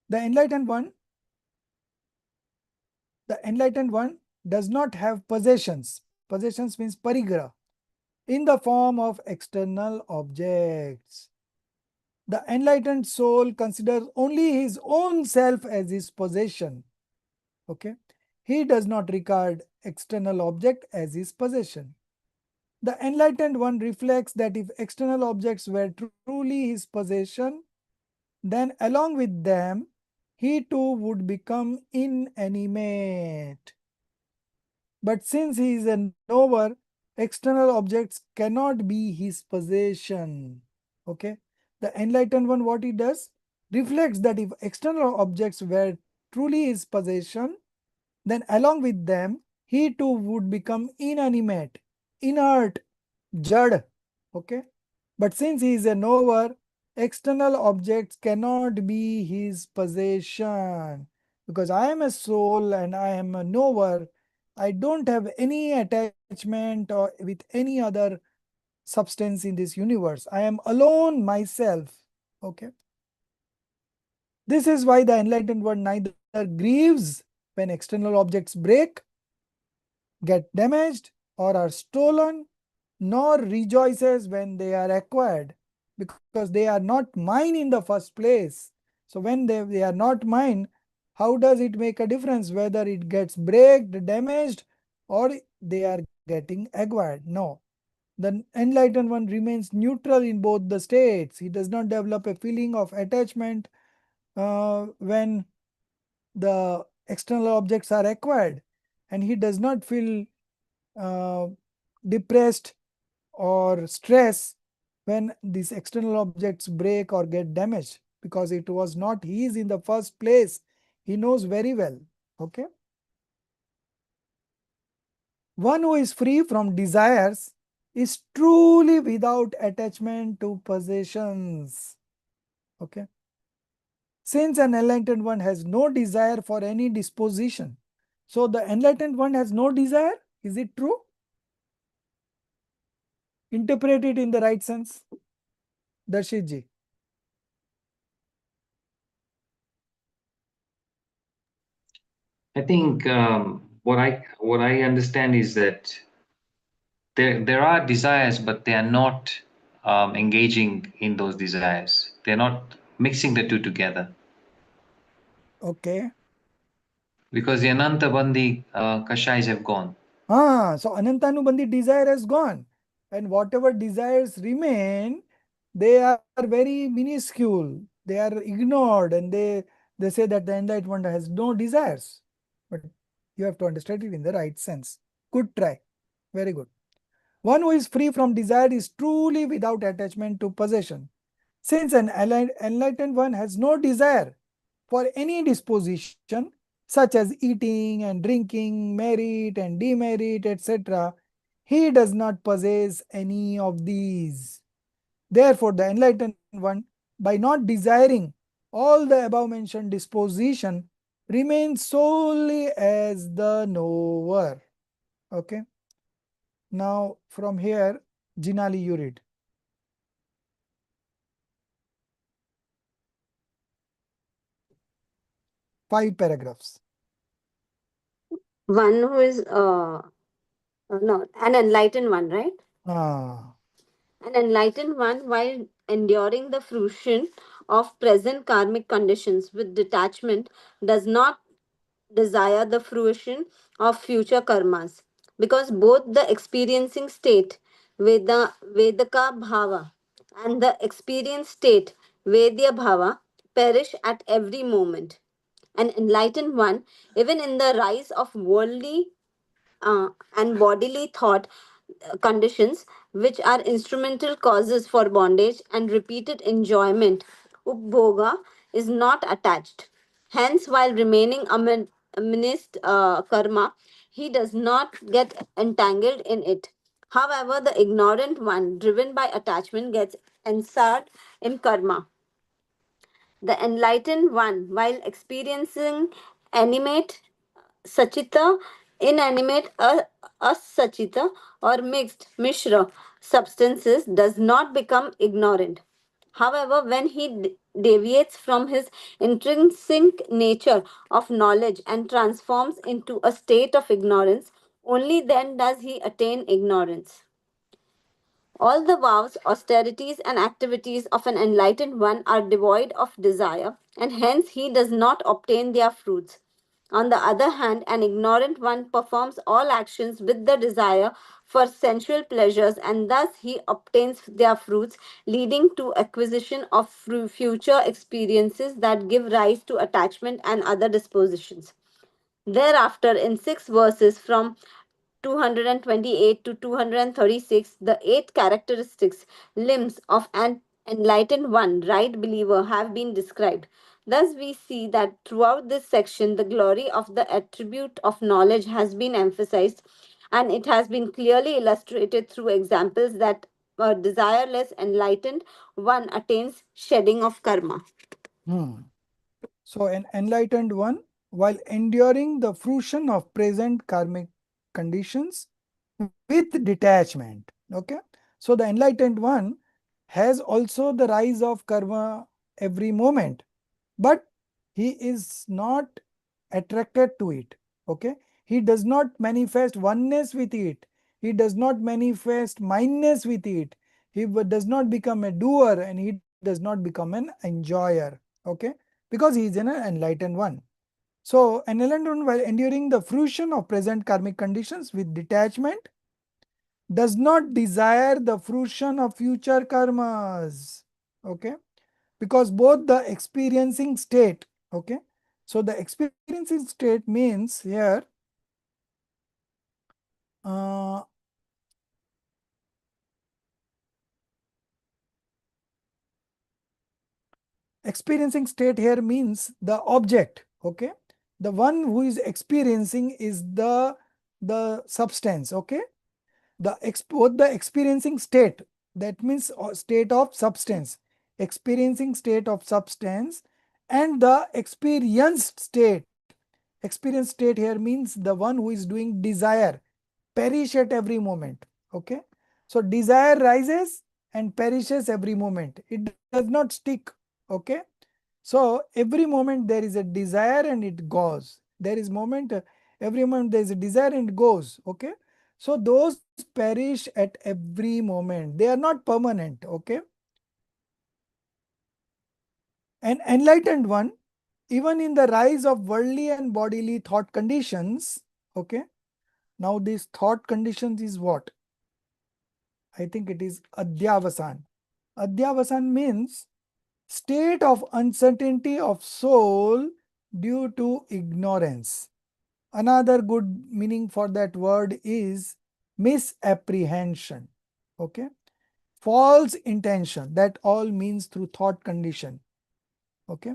The enlightened one, does not have possessions. Possessions means parigraha in the form of external objects. The enlightened soul considers only his own self as his possession. Okay. he does not regard external object as his possession. The enlightened one reflects that if external objects were truly his possession, then along with them, he too would become inanimate. But since he is a knower, external objects cannot be his possession. Okay. The enlightened one, what he does, reflects that if external objects were truly his possession, then along with them, he too would become inanimate, inert, jad. Okay. But since he is a knower, external objects cannot be his possession. Because I am a soul and I am a knower, I don't have any attachment or with any other substance in this universe. I am alone myself. Okay. This is why the enlightened one neither grieves when external objects break, get damaged, or are stolen, nor rejoices when they are acquired, because they are not mine in the first place. So when they are not mine, how does it make a difference whether it gets breaked, damaged, or they are getting acquired? No. The enlightened one remains neutral in both the states. He does not develop a feeling of attachment when the external objects are acquired, and he does not feel uh, depressed or stress when these external objects break or get damaged, because it was not his in the first place. He knows very well. Okay. One who is free from desires is truly without attachment to possessions. Okay. Since an enlightened one has no desire for any disposition, so the enlightened one has no desire. Is it true? Interpret it in the right sense. Darshit ji. I think what I understand is that there are desires, but they are not engaging in those desires. They're not mixing the two together. Okay. Because the Ananta Bandhi Kashais have gone. So Anantanubandhi desire has gone, and whatever desires remain, they are very minuscule. They are ignored, and they say that the enlightened one has no desires. But you have to understand it in the right sense. Good try. Very good. One who is free from desire is truly without attachment to possession. Since an enlightened one has no desire for any disposition, such as eating and drinking, merit and demerit, etc., he does not possess any of these. Therefore, the enlightened one, by not desiring all the above mentioned disposition, remains solely as the knower. Okay. Now, from here, Jinali, you read. 5 paragraphs. One who is no, an enlightened one, right? Ah. An enlightened one, while enduring the fruition of present karmic conditions with detachment, does not desire the fruition of future karmas, because both the experiencing state, Vedaka Bhava, and the experience state, Vedya Bhava, perish at every moment. An enlightened one, even in the rise of worldly and bodily thought conditions, which are instrumental causes for bondage and repeated enjoyment, upbhoga, is not attached. Hence, while remaining amidst karma, he does not get entangled in it. However, the ignorant one, driven by attachment, gets ensnared in karma. The enlightened one, while experiencing animate Sachita, inanimate asachita, or mixed mishra substances, does not become ignorant. However, when he deviates from his intrinsic nature of knowledge and transforms into a state of ignorance, only then does he attain ignorance. All the vows, austerities, and activities of an enlightened one are devoid of desire, and hence he does not obtain their fruits. On the other hand, an ignorant one performs all actions with the desire for sensual pleasures, and thus he obtains their fruits, leading to acquisition of future experiences that give rise to attachment and other dispositions. Thereafter, in 6 verses from 228 to 236, the 8 characteristics, limbs of an enlightened one, right believer, have been described. Thus, we see that throughout this section, the glory of the attribute of knowledge has been emphasized, and it has been clearly illustrated through examples that a desireless, enlightened one attains shedding of karma. Hmm. So, an enlightened one, while enduring the fruition of present karmic conditions with detachment. Okay. So, the enlightened one has also the rise of karma every moment, but he is not attracted to it. Okay. He does not manifest oneness with it. He does not manifest mindness with it. He does not become a doer, and he does not become an enjoyer. Okay. Because he is an enlightened one. So, an enlightened one, while enduring the fruition of present karmic conditions with detachment, does not desire the fruition of future karmas. Okay. Because both the experiencing state, okay. So, the experiencing state means here uh, experiencing state here means the object. Okay. The one who is experiencing is the substance. Okay. Both the experiencing state, that means state of substance, experiencing state of substance, and the experienced state. Experienced state here means the one who is doing desire, perish at every moment. Okay. So desire rises and perishes every moment. It does not stick. Okay. So every moment there is a desire and it goes. There is moment, every moment there is a desire and it goes. Okay. So those perish at every moment. They are not permanent. Okay. An enlightened one, even in the rise of worldly and bodily thought conditions. Okay. Now these thought conditions is what? I think it is Adhyavasan. Adhyavasan means state of uncertainty of soul due to ignorance. Another good meaning for that word is misapprehension. Okay. False intention. That all means through thought condition. Okay.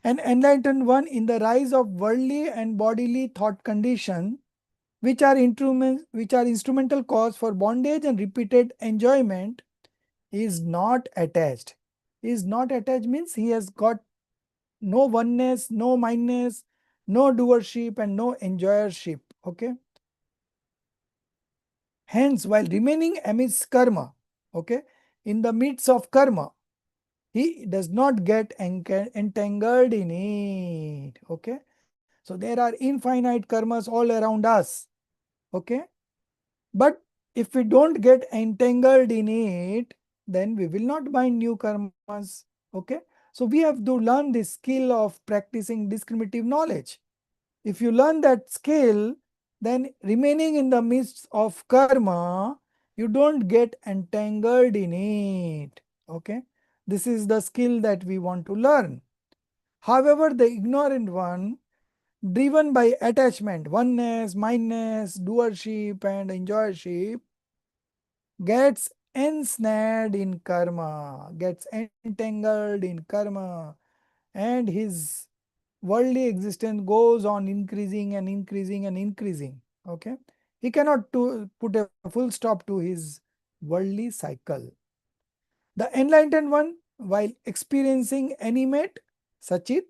An enlightened one in the rise of worldly and bodily thought condition, which are instrumental cause for bondage and repeated enjoyment, is not attached. Is not attached means he has got no oneness, no mindness, no doership, and no enjoyership. Okay. Hence, while remaining amidst karma, okay, in the midst of karma, he does not get entangled in it. Okay. So there are infinite karmas all around us. Okay. But if we don't get entangled in it, then we will not bind new karmas. Okay. So we have to learn this skill of practicing discriminative knowledge. If you learn that skill, then remaining in the midst of karma, you don't get entangled in it. Okay. This is the skill that we want to learn. However, the ignorant one, driven by attachment, oneness, mindness, doership, and enjoyership, gets ensnared in karma, gets entangled in karma, and his worldly existence goes on increasing and increasing and increasing. Okay. He cannot put a full stop to his worldly cycle. The enlightened one, while experiencing animate, Sachit,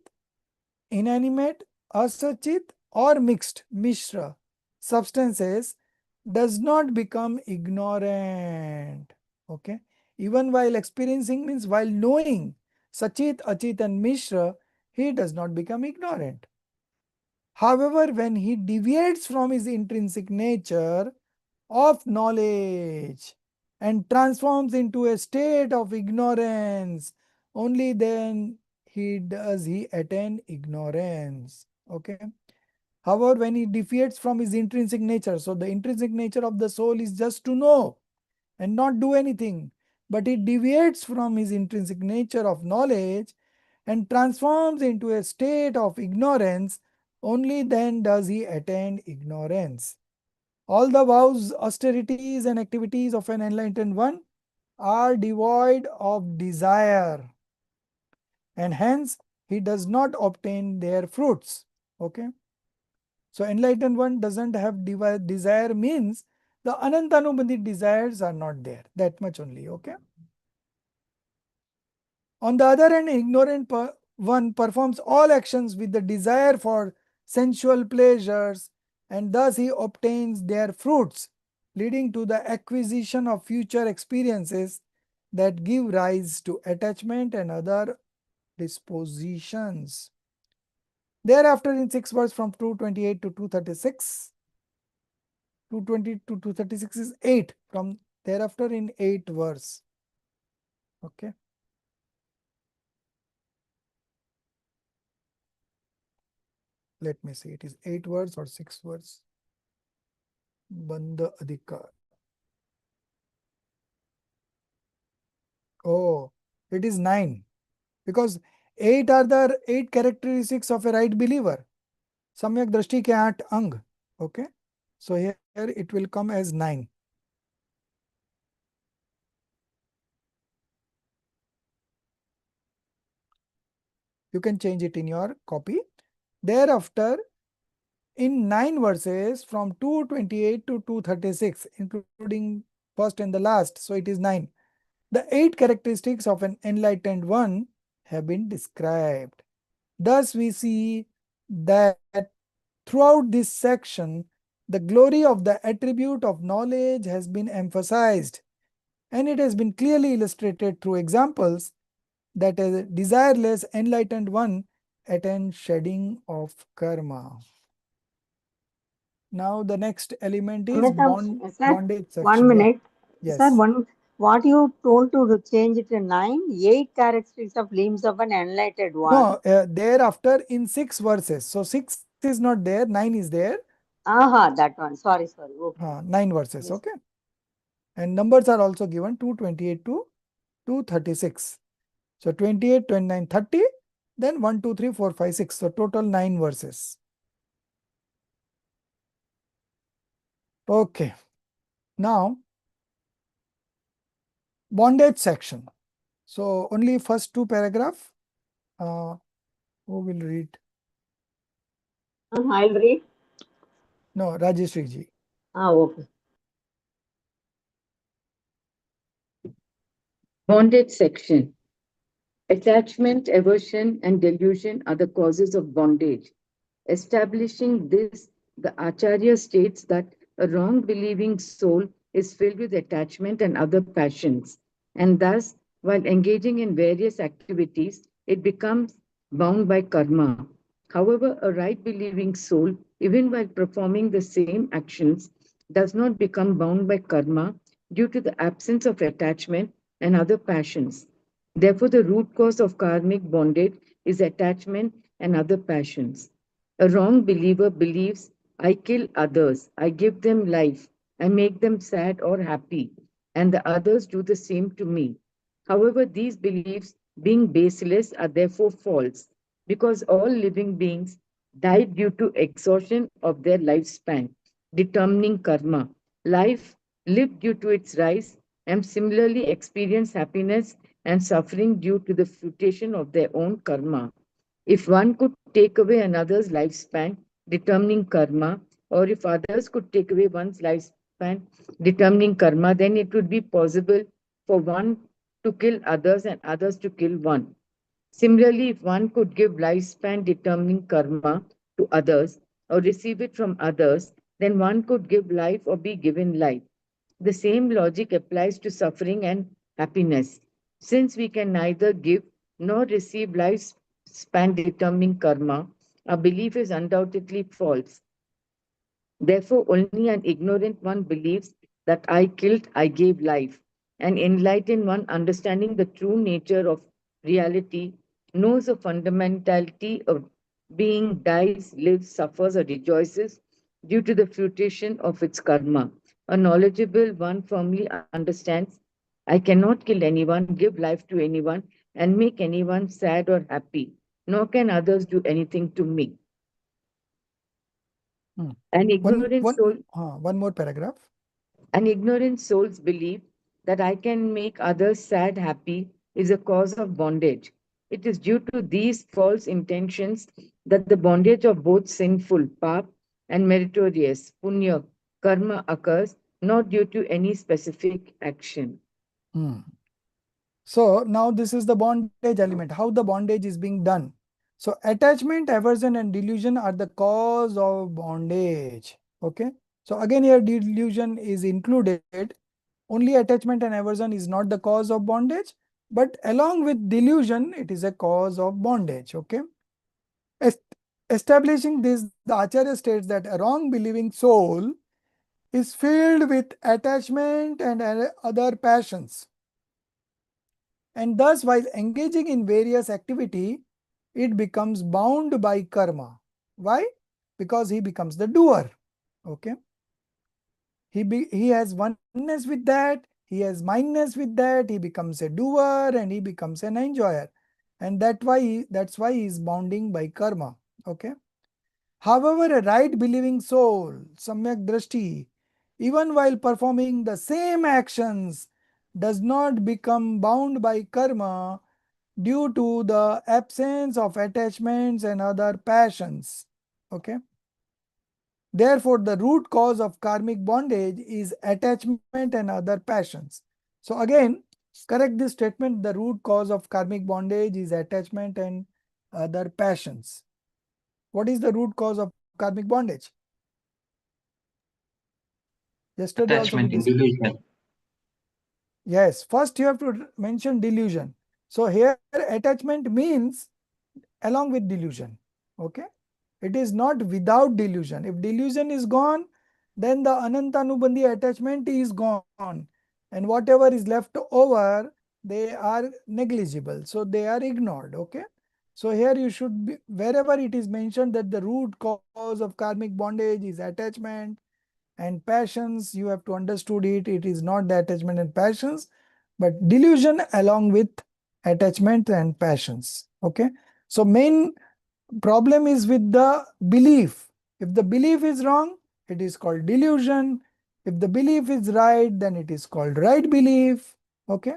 inanimate, asachit, or mixed, mishra substances, does not become ignorant. Okay. Even while experiencing means while knowing Sachit, Achit, and Mishra, he does not become ignorant. However, when he deviates from his intrinsic nature of knowledge and transforms into a state of ignorance, only then he attain ignorance. Okay. However, when he deviates from his intrinsic nature, so the intrinsic nature of the soul is just to know and not do anything, but it deviates from his intrinsic nature of knowledge and transforms into a state of ignorance, only then does he attain ignorance. All the vows, austerities, and activities of an enlightened one are devoid of desire, and hence he does not obtain their fruits. Okay. So enlightened one doesn't have desire means the anantanubandhit desires are not there. That much only. Okay. On the other hand, ignorant one performs all actions with the desire for sensual pleasures, and thus he obtains their fruits, leading to the acquisition of future experiences that give rise to attachment and other dispositions. Thereafter, in 6 verses from 228 to 236, 220 to 236 is 8. From thereafter in 8 verse. Okay. Let me see, it is 8 words or 6 words. Bandha Adhikar. Oh, it is 9. Because 8 are the 8 characteristics of a right believer. Samyak Drashti ke 8 ang. Okay. So here it will come as 9. You can change it in your copy. Thereafter, in 9 verses from 228 to 236, including first and the last, so it is 9. The 8 characteristics of an enlightened one have been described. Thus, we see that throughout this section, the glory of the attribute of knowledge has been emphasized, and it has been clearly illustrated through examples that a desireless enlightened one attains shedding of karma. Now, the next element is Sir, bondage 1 section. Yeah. minute. Sir, Yes. what you told to change it to 9, 8 characteristics of limbs of an enlightened one. No, thereafter in 6 verses. So 6 is not there, 9 is there. Aha, that one. Sorry. Okay. 9 verses. Yes. Okay. And numbers are also given 228 to 236. So 28, 29, 30. Then 1, 2, 3, 4, 5, 6. So total 9 verses. Okay. Now, bondage section. So only first 2 paragraph. Who will read? I'll read. No, Rajeshri ji. Okay. Bondage section. Attachment, aversion, and delusion are the causes of bondage. Establishing this, the Acharya states that a wrong believing soul is filled with attachment and other passions, and thus, while engaging in various activities, it becomes bound by karma. However, a right believing soul, even while performing the same actions, does not become bound by karma due to the absence of attachment and other passions. Therefore, the root cause of karmic bondage is attachment and other passions. A wrong believer believes, I kill others, I give them life, I make them sad or happy, and the others do the same to me. However, these beliefs, being baseless, are therefore false, because all living beings die due to exhaustion of their lifespan, determining karma. Life lived due to its rise, and similarly experience happiness and suffering due to the fruition of their own karma. If one could take away another's lifespan, determining karma, or if others could take away one's lifespan, determining karma, then it would be possible for one to kill others and others to kill one. Similarly, if one could give lifespan determining karma to others or receive it from others, then one could give life or be given life. The same logic applies to suffering and happiness. Since we can neither give nor receive lifespan determining karma, our belief is undoubtedly false. Therefore, only an ignorant one believes that I killed, I gave life. An enlightened one, understanding the true nature of reality, knows the fundamentality of being dies, lives, suffers, or rejoices due to the fruition of its karma. A knowledgeable one firmly understands I cannot kill anyone, give life to anyone, and make anyone sad or happy, nor can others do anything to me. Hmm. An One, ignorant one, soul one more paragraph. An ignorant soul's belief that I can make others sad happy is a cause of bondage. It is due to these false intentions that the bondage of both sinful, pap, and meritorious, punya, karma occurs, not due to any specific action. Hmm. So now this is the bondage element, how the bondage is being done. So attachment, aversion, and delusion are the cause of bondage. Okay. So again here delusion is included. Only attachment and aversion is not the cause of bondage, but along with delusion, it is a cause of bondage. Okay. Est- Establishing this, the Acharya states that a wrong believing soul is filled with attachment and other passions. And thus, while engaging in various activity, it becomes bound by karma. Why? Because he becomes the doer. Okay. He has oneness with that, he has mindness with that, he becomes a doer and he becomes an enjoyer. And that's why he is bounding by karma. Okay. However, a right believing soul, samyak drashti, even while performing the same actions, does not become bound by karma due to the absence of attachments and other passions. Okay. Therefore, the root cause of karmic bondage is attachment and other passions. So again, correct this statement, the root cause of karmic bondage is attachment and other passions. What is the root cause of karmic bondage? Yesterday also we Attachment and discussed. delusion. Yes, first you have to mention delusion. So here attachment means along with delusion. Okay. It is not without delusion. If delusion is gone, then the anantanubandhi attachment is gone. And whatever is left over, they are negligible. So they are ignored. Okay. So here you should be, wherever it is mentioned that the root cause of karmic bondage is attachment and passions, you have to understood it. It is not the attachment and passions, but delusion along with attachment and passions. Okay. So main problem is with the belief. If the belief is wrong, it is called delusion. If the belief is right, then it is called right belief. Okay.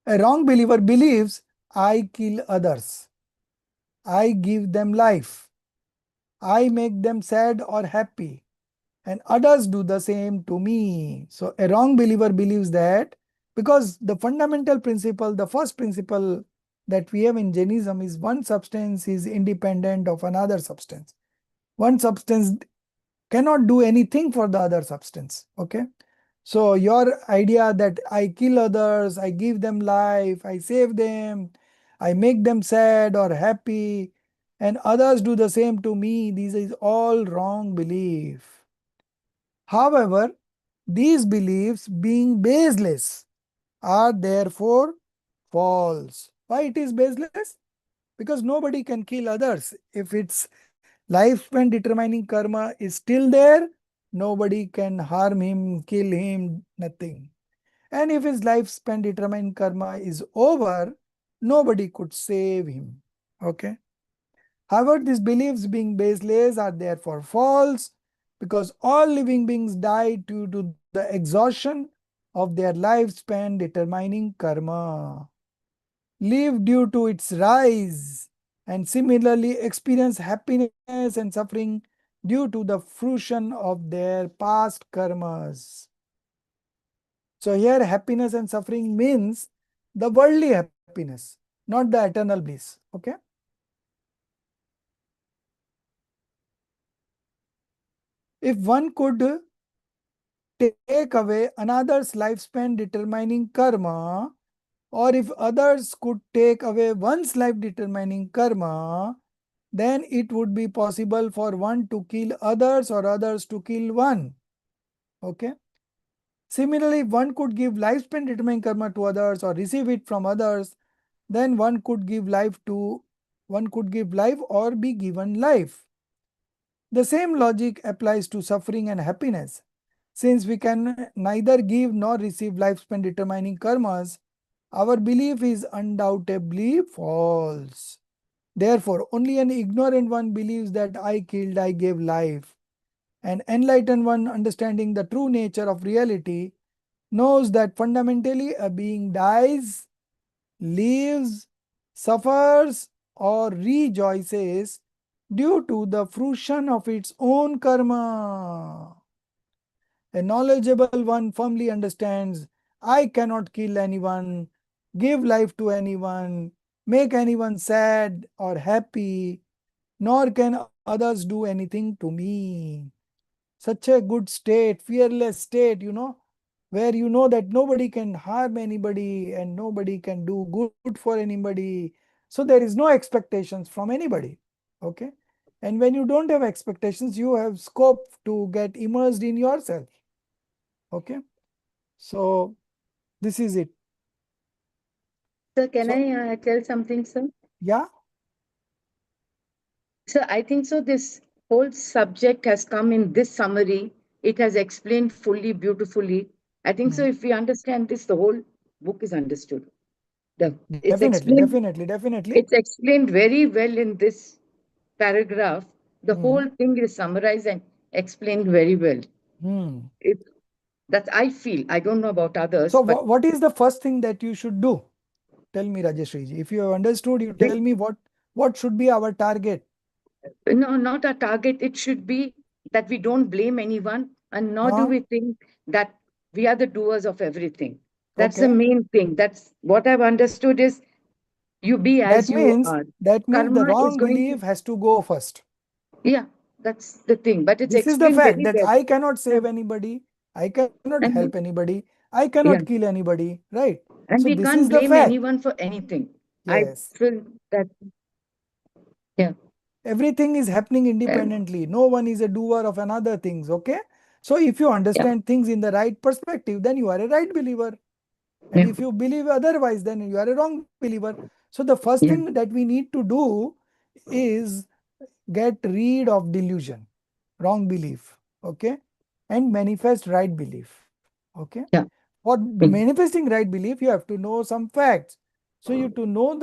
A wrong believer believes I kill others, I give them life, I make them sad or happy, and others do the same to me. So a wrong believer believes that, because the fundamental principle, the first principle that we have in Jainism is one substance is independent of another substance. One substance cannot do anything for the other substance. Okay. So your idea that I kill others, I give them life, I save them, I make them sad or happy, and others do the same to me, this is all wrong belief. However, these beliefs being baseless are therefore false. Why it is baseless? Because nobody can kill others. If its lifespan determining karma is still there, nobody can harm him, kill him, nothing. And if his lifespan determining karma is over, nobody could save him. Okay. However, these beliefs being baseless are therefore false, because all living beings die due to the exhaustion of their lifespan determining karma, live due to its rise, and similarly experience happiness and suffering due to the fruition of their past karmas. So here happiness and suffering means the worldly happiness, not the eternal bliss. Okay. If one could take away another's lifespan determining karma, or if others could take away one's life determining karma, then it would be possible for one to kill others or others to kill one. Okay. Similarly, one could give lifespan determining karma to others or receive it from others. Then one could give life or be given life. The same logic applies to suffering and happiness. Since we can neither give nor receive lifespan determining karmas, our belief is undoubtedly false. Therefore, only an ignorant one believes that I killed, I gave life. An enlightened one, understanding the true nature of reality, knows that fundamentally a being dies, lives, suffers, or rejoices due to the fruition of its own karma. A knowledgeable one firmly understands I cannot kill anyone, give life to anyone, make anyone sad or happy, nor can others do anything to me. Such a good state, fearless state, where you know that nobody can harm anybody and nobody can do good for anybody. So there is no expectations from anybody. Okay. And when you don't have expectations, you have scope to get immersed in yourself. Okay. So this is it. Sir, can So, I tell something, sir? yeah. So I think so. This whole subject has come in this summary. It has explained fully, beautifully. I think so. Hmm. If we understand this, the whole book is understood. It's Definitely, explained. definitely, definitely. It's explained very well in this paragraph. The Hmm. whole thing is summarized and explained very well. Hmm. It, that I feel. I don't know about So others, but what is the first thing that you should do? Tell me, Rajeshri ji. If you have understood, you tell we, me what should be our target. no, not a target. It should be that we don't blame anyone, and nor do Huh? we think that we are the doers of everything. That's the Okay. main thing. That's what I've understood is you be That as you means are. that means the Karma is wrong going to, belief has to go first. yeah, that's the thing. But it's This is the explained fact very that well. I cannot Yeah. save anybody. I cannot help And, anybody. I cannot yeah, kill anybody. Right. and So we this can't is the blame fact. anyone for anything. I Yes. feel that, yeah, Everything is happening and, independently. No one is a doer of another things. Okay. So if you yeah, understand things in the right perspective, then you are a right believer. And yeah, if you believe otherwise, then you are a wrong believer. So the first yeah, thing that we need to do is get rid of delusion, wrong belief, okay, and manifest right belief, okay. yeah, For yeah, manifesting right belief, you have to know some facts. So you have to know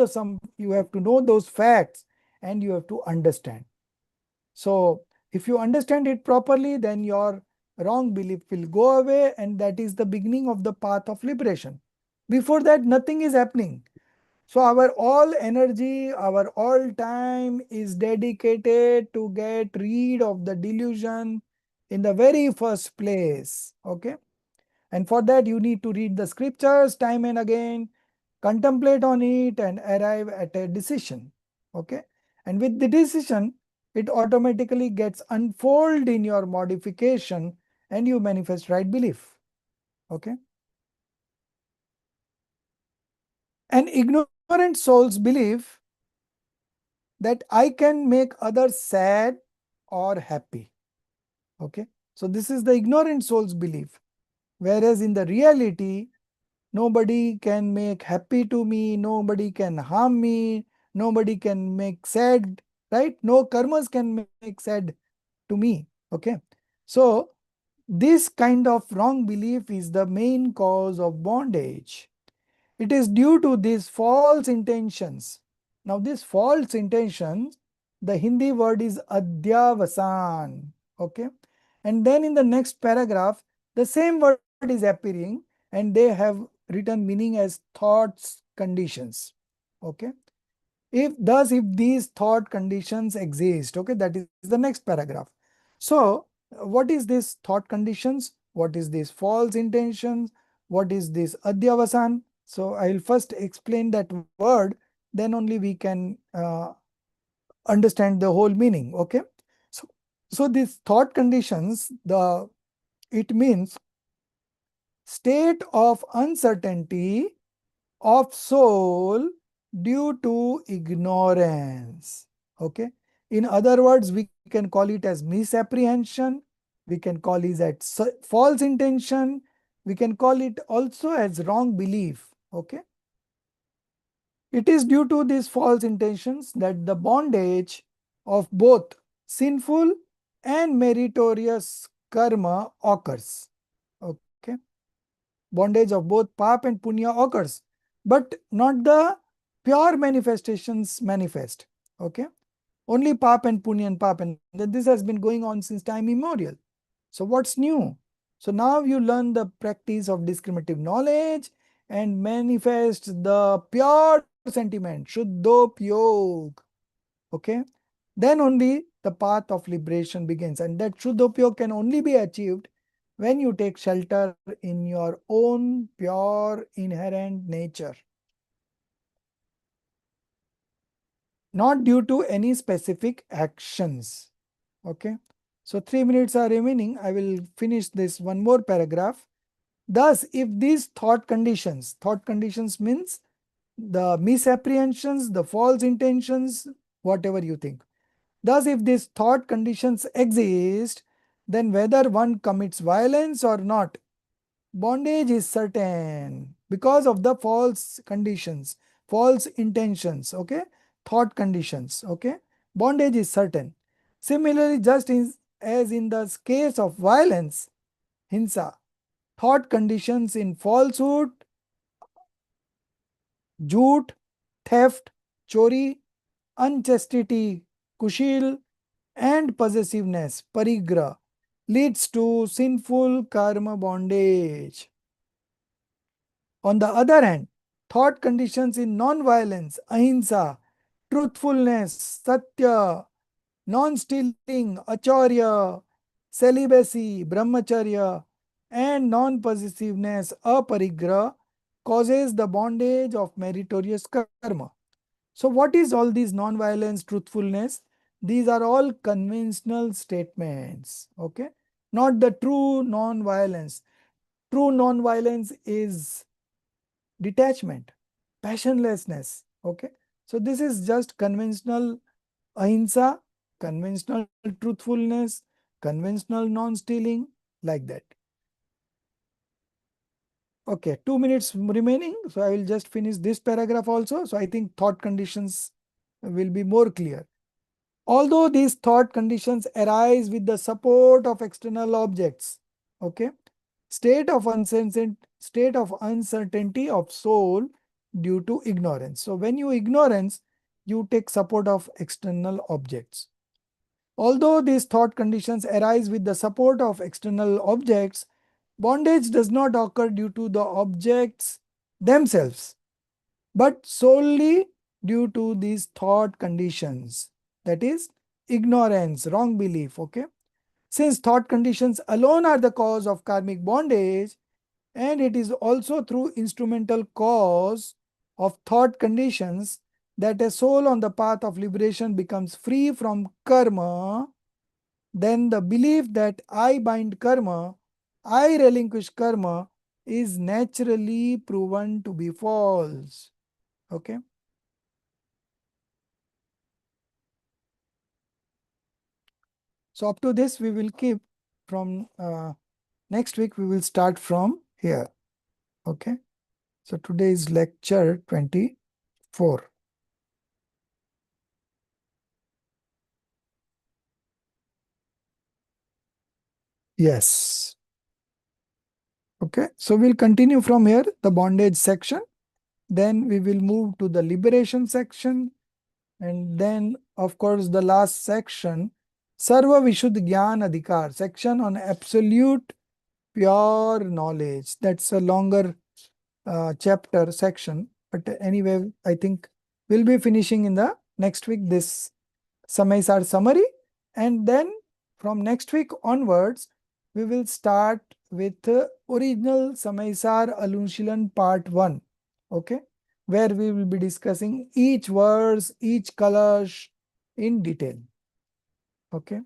those facts and you have to understand. So if you understand it properly, then your wrong belief will go away, and that is the beginning of the path of liberation. Before that, nothing is happening. So our all energy, our all time is dedicated to get rid of the delusion in the very first place. Okay. And for that, you need to read the scriptures time and again, contemplate on it, and arrive at a decision. Okay. And with the decision, it automatically gets unfold in your modification and you manifest right belief. Okay. An ignorant soul's belief that I can make others sad or happy. Okay. So this is the ignorant soul's belief. Whereas in the reality, nobody can make happy to me, nobody can harm me, nobody can make sad, right? No karmas can make sad to me. Okay. So this kind of wrong belief is the main cause of bondage. It is due to these false intentions. Now, this false intentions, the Hindi word is adyavasan. Okay. And then in the next paragraph, the same word is appearing and they have written meaning as thoughts conditions. Okay. If these thought conditions exist, okay, that is the next paragraph. So what is this thought conditions? What is this false intentions? What is this adyavasan? So I will first explain that word, then only we can understand the whole meaning. Okay. So, so these thought conditions, it means state of uncertainty of soul due to ignorance. Okay. In other words, we can call it as misapprehension. We can call it as false intention. We can call it also as wrong belief. Okay. It is due to these false intentions that the bondage of both sinful and meritorious karma occurs. Okay. Bondage of both pap and punya occurs, but not the pure manifestations manifest. Okay. Only pap and punya and pap, and this has been going on since time immemorial. So what's new? So now you learn the practice of discriminative knowledge and manifest the pure sentiment, Shuddhopyog. Okay. Then only the path of liberation begins, and that Shuddhopyog can only be achieved when you take shelter in your own pure inherent nature, not due to any specific actions. Okay. So 3 minutes are remaining. I will finish this one more paragraph. Thus, if these thought conditions means the misapprehensions, the false intentions, whatever you think. Thus, if these thought conditions exist, then whether one commits violence or not, bondage is certain because of the false conditions, false intentions, okay? Thought conditions, okay? Bondage is certain. Similarly, as in the case of violence, hinsa, thought conditions in falsehood, jhoot, theft, chori, unchastity, kushil, and possessiveness, parigra, leads to sinful karma bondage. On the other hand, thought conditions in non-violence, ahimsa, truthfulness, satya, non-stealing, acharya, celibacy, brahmacharya, and non-possessiveness, aparigra, causes the bondage of meritorious karma. So what is all these non-violence, truthfulness? These are all conventional statements, okay? Not the true non-violence. True non-violence is detachment, passionlessness, okay? So this is just conventional ahimsa, conventional truthfulness, conventional non-stealing, like that. Okay, 2 minutes remaining. So I will just finish this paragraph also. So I think thought conditions will be more clear. Although these thought conditions arise with the support of external objects, okay, state of uncertainty of soul due to ignorance. So when you ignorance, you take support of external objects. Although these thought conditions arise with the support of external objects, bondage does not occur due to the objects themselves, but solely due to these thought conditions. That is ignorance, wrong belief, okay? Since thought conditions alone are the cause of karmic bondage, and it is also through instrumental cause of thought conditions that a soul on the path of liberation becomes free from karma, then the belief that I bind karma, I relinquish karma, is naturally proven to be false. Okay. So up to this, we will keep from next week, we will start from here. Okay. So today is lecture 24. Yes. Okay. So we'll continue from here, the bondage section. Then we will move to the liberation section. And then, of course, the last section, Sarva Vishuddh Gyan Adhikar, section on absolute pure knowledge. That's a longer chapter section. But anyway, I think we'll be finishing in the next week this Samaisar summary. And then from next week onwards, we will start with original Samaisar Anunshilan part 1. Okay. Where we will be discussing each verse, each kalash in detail. Okay.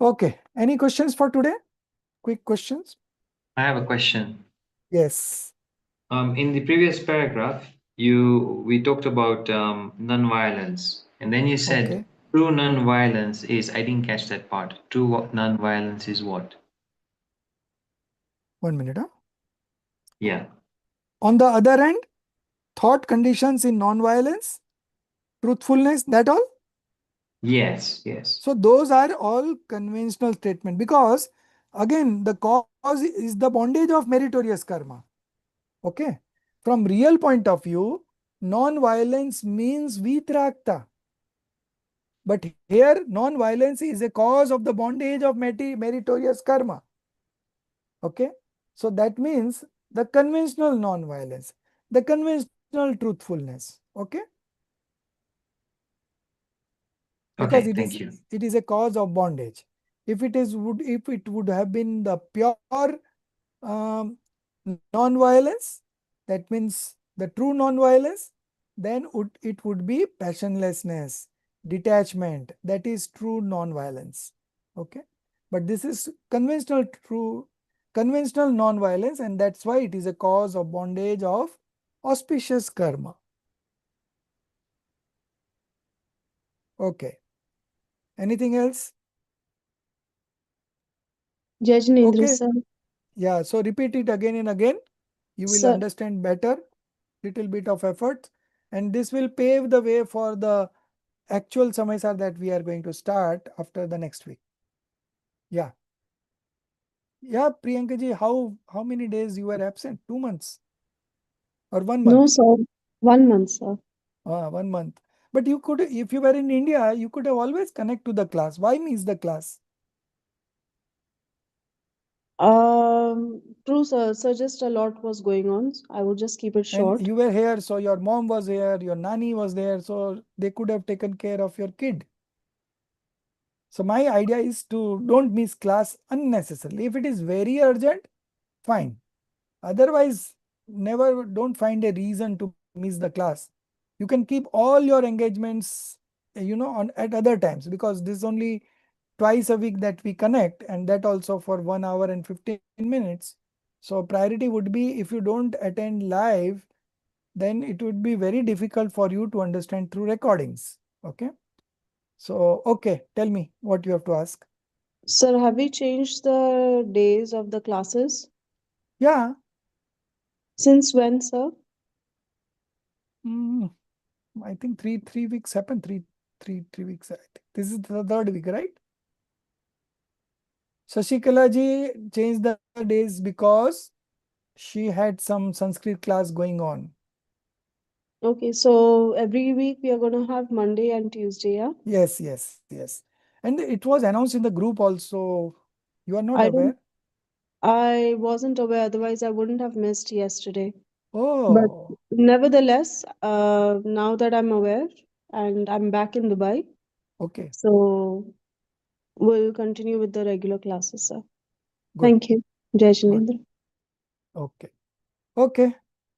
Okay. Any questions for today? Quick questions? I have a question. Yes. In the previous paragraph, we talked about non-violence, and then you said Okay. true non-violence is. I didn't catch that part. True non-violence is what? 1 minute. Huh? Yeah. On the other hand, thought conditions in non-violence, truthfulness, that all. Yes. Yes. So those are all conventional statement, because again the cause is the bondage of meritorious karma. Okay. From real point of view, non-violence means vitrakta. But here non-violence is a cause of the bondage of meritorious karma. Okay. So that means the conventional non-violence, the conventional truthfulness. Okay. Because Okay. Thank you. it is a cause of bondage. If it would have been the pure um, non-violence, that means the true non-violence, then it would be passionlessness, detachment. That is true non-violence. Okay. But this is conventional non-violence, and that's why it is a cause of bondage of auspicious karma. Okay. Anything else? Jajnendra, Okay. sir. Yeah. So repeat it again and again. You will Sir, understand better. Little bit of effort, and this will pave the way for the actual samaisar that we are going to start after the next week. Yeah. Yeah, Priyanka ji, how many days you were absent? 2 months or 1 no, month? sir. 1 month, sir. 1 month. But you could, if you were in India, you could have always connect to the class. Why miss the class? True, sir. So just a lot was going on. I would just keep it And short. you were here, so your mom was here, your nanny was there, so they could have taken care of your kid. So my idea is to don't miss class unnecessarily. If it is very urgent, fine. Otherwise, don't find a reason to miss the class. You can keep all your engagements, on at other times, because this is only twice a week that we connect, and that also for 1 hour and 15 minutes. So priority would be, if you don't attend live, then it would be very difficult for you to understand through recordings. Okay. So, okay, tell me what you have to ask. Sir, have we changed the days of the classes? Yeah. Since when, sir? Mm, I think three weeks happened. Three weeks. I think this is the third week, right? Shashikala ji changed the days because she had some Sanskrit class going on. Okay, so every week we are going to have Monday and Tuesday, yeah? Yes, yes, yes. And it was announced in the group also. You are not I don't, aware? I wasn't aware, otherwise I wouldn't have missed yesterday. But Oh, nevertheless, now that I'm aware and I'm back in Dubai, okay, so we'll continue with the regular classes, sir. good, Thank you. Jai good. Shinendra. Okay, okay.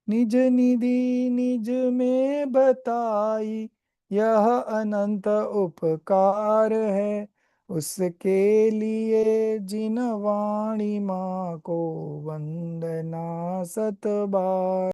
निज निधि निज में बताई, यह अनंत उपकार है, उसके लिए जिन वाणी माँ को वंदना सत बार।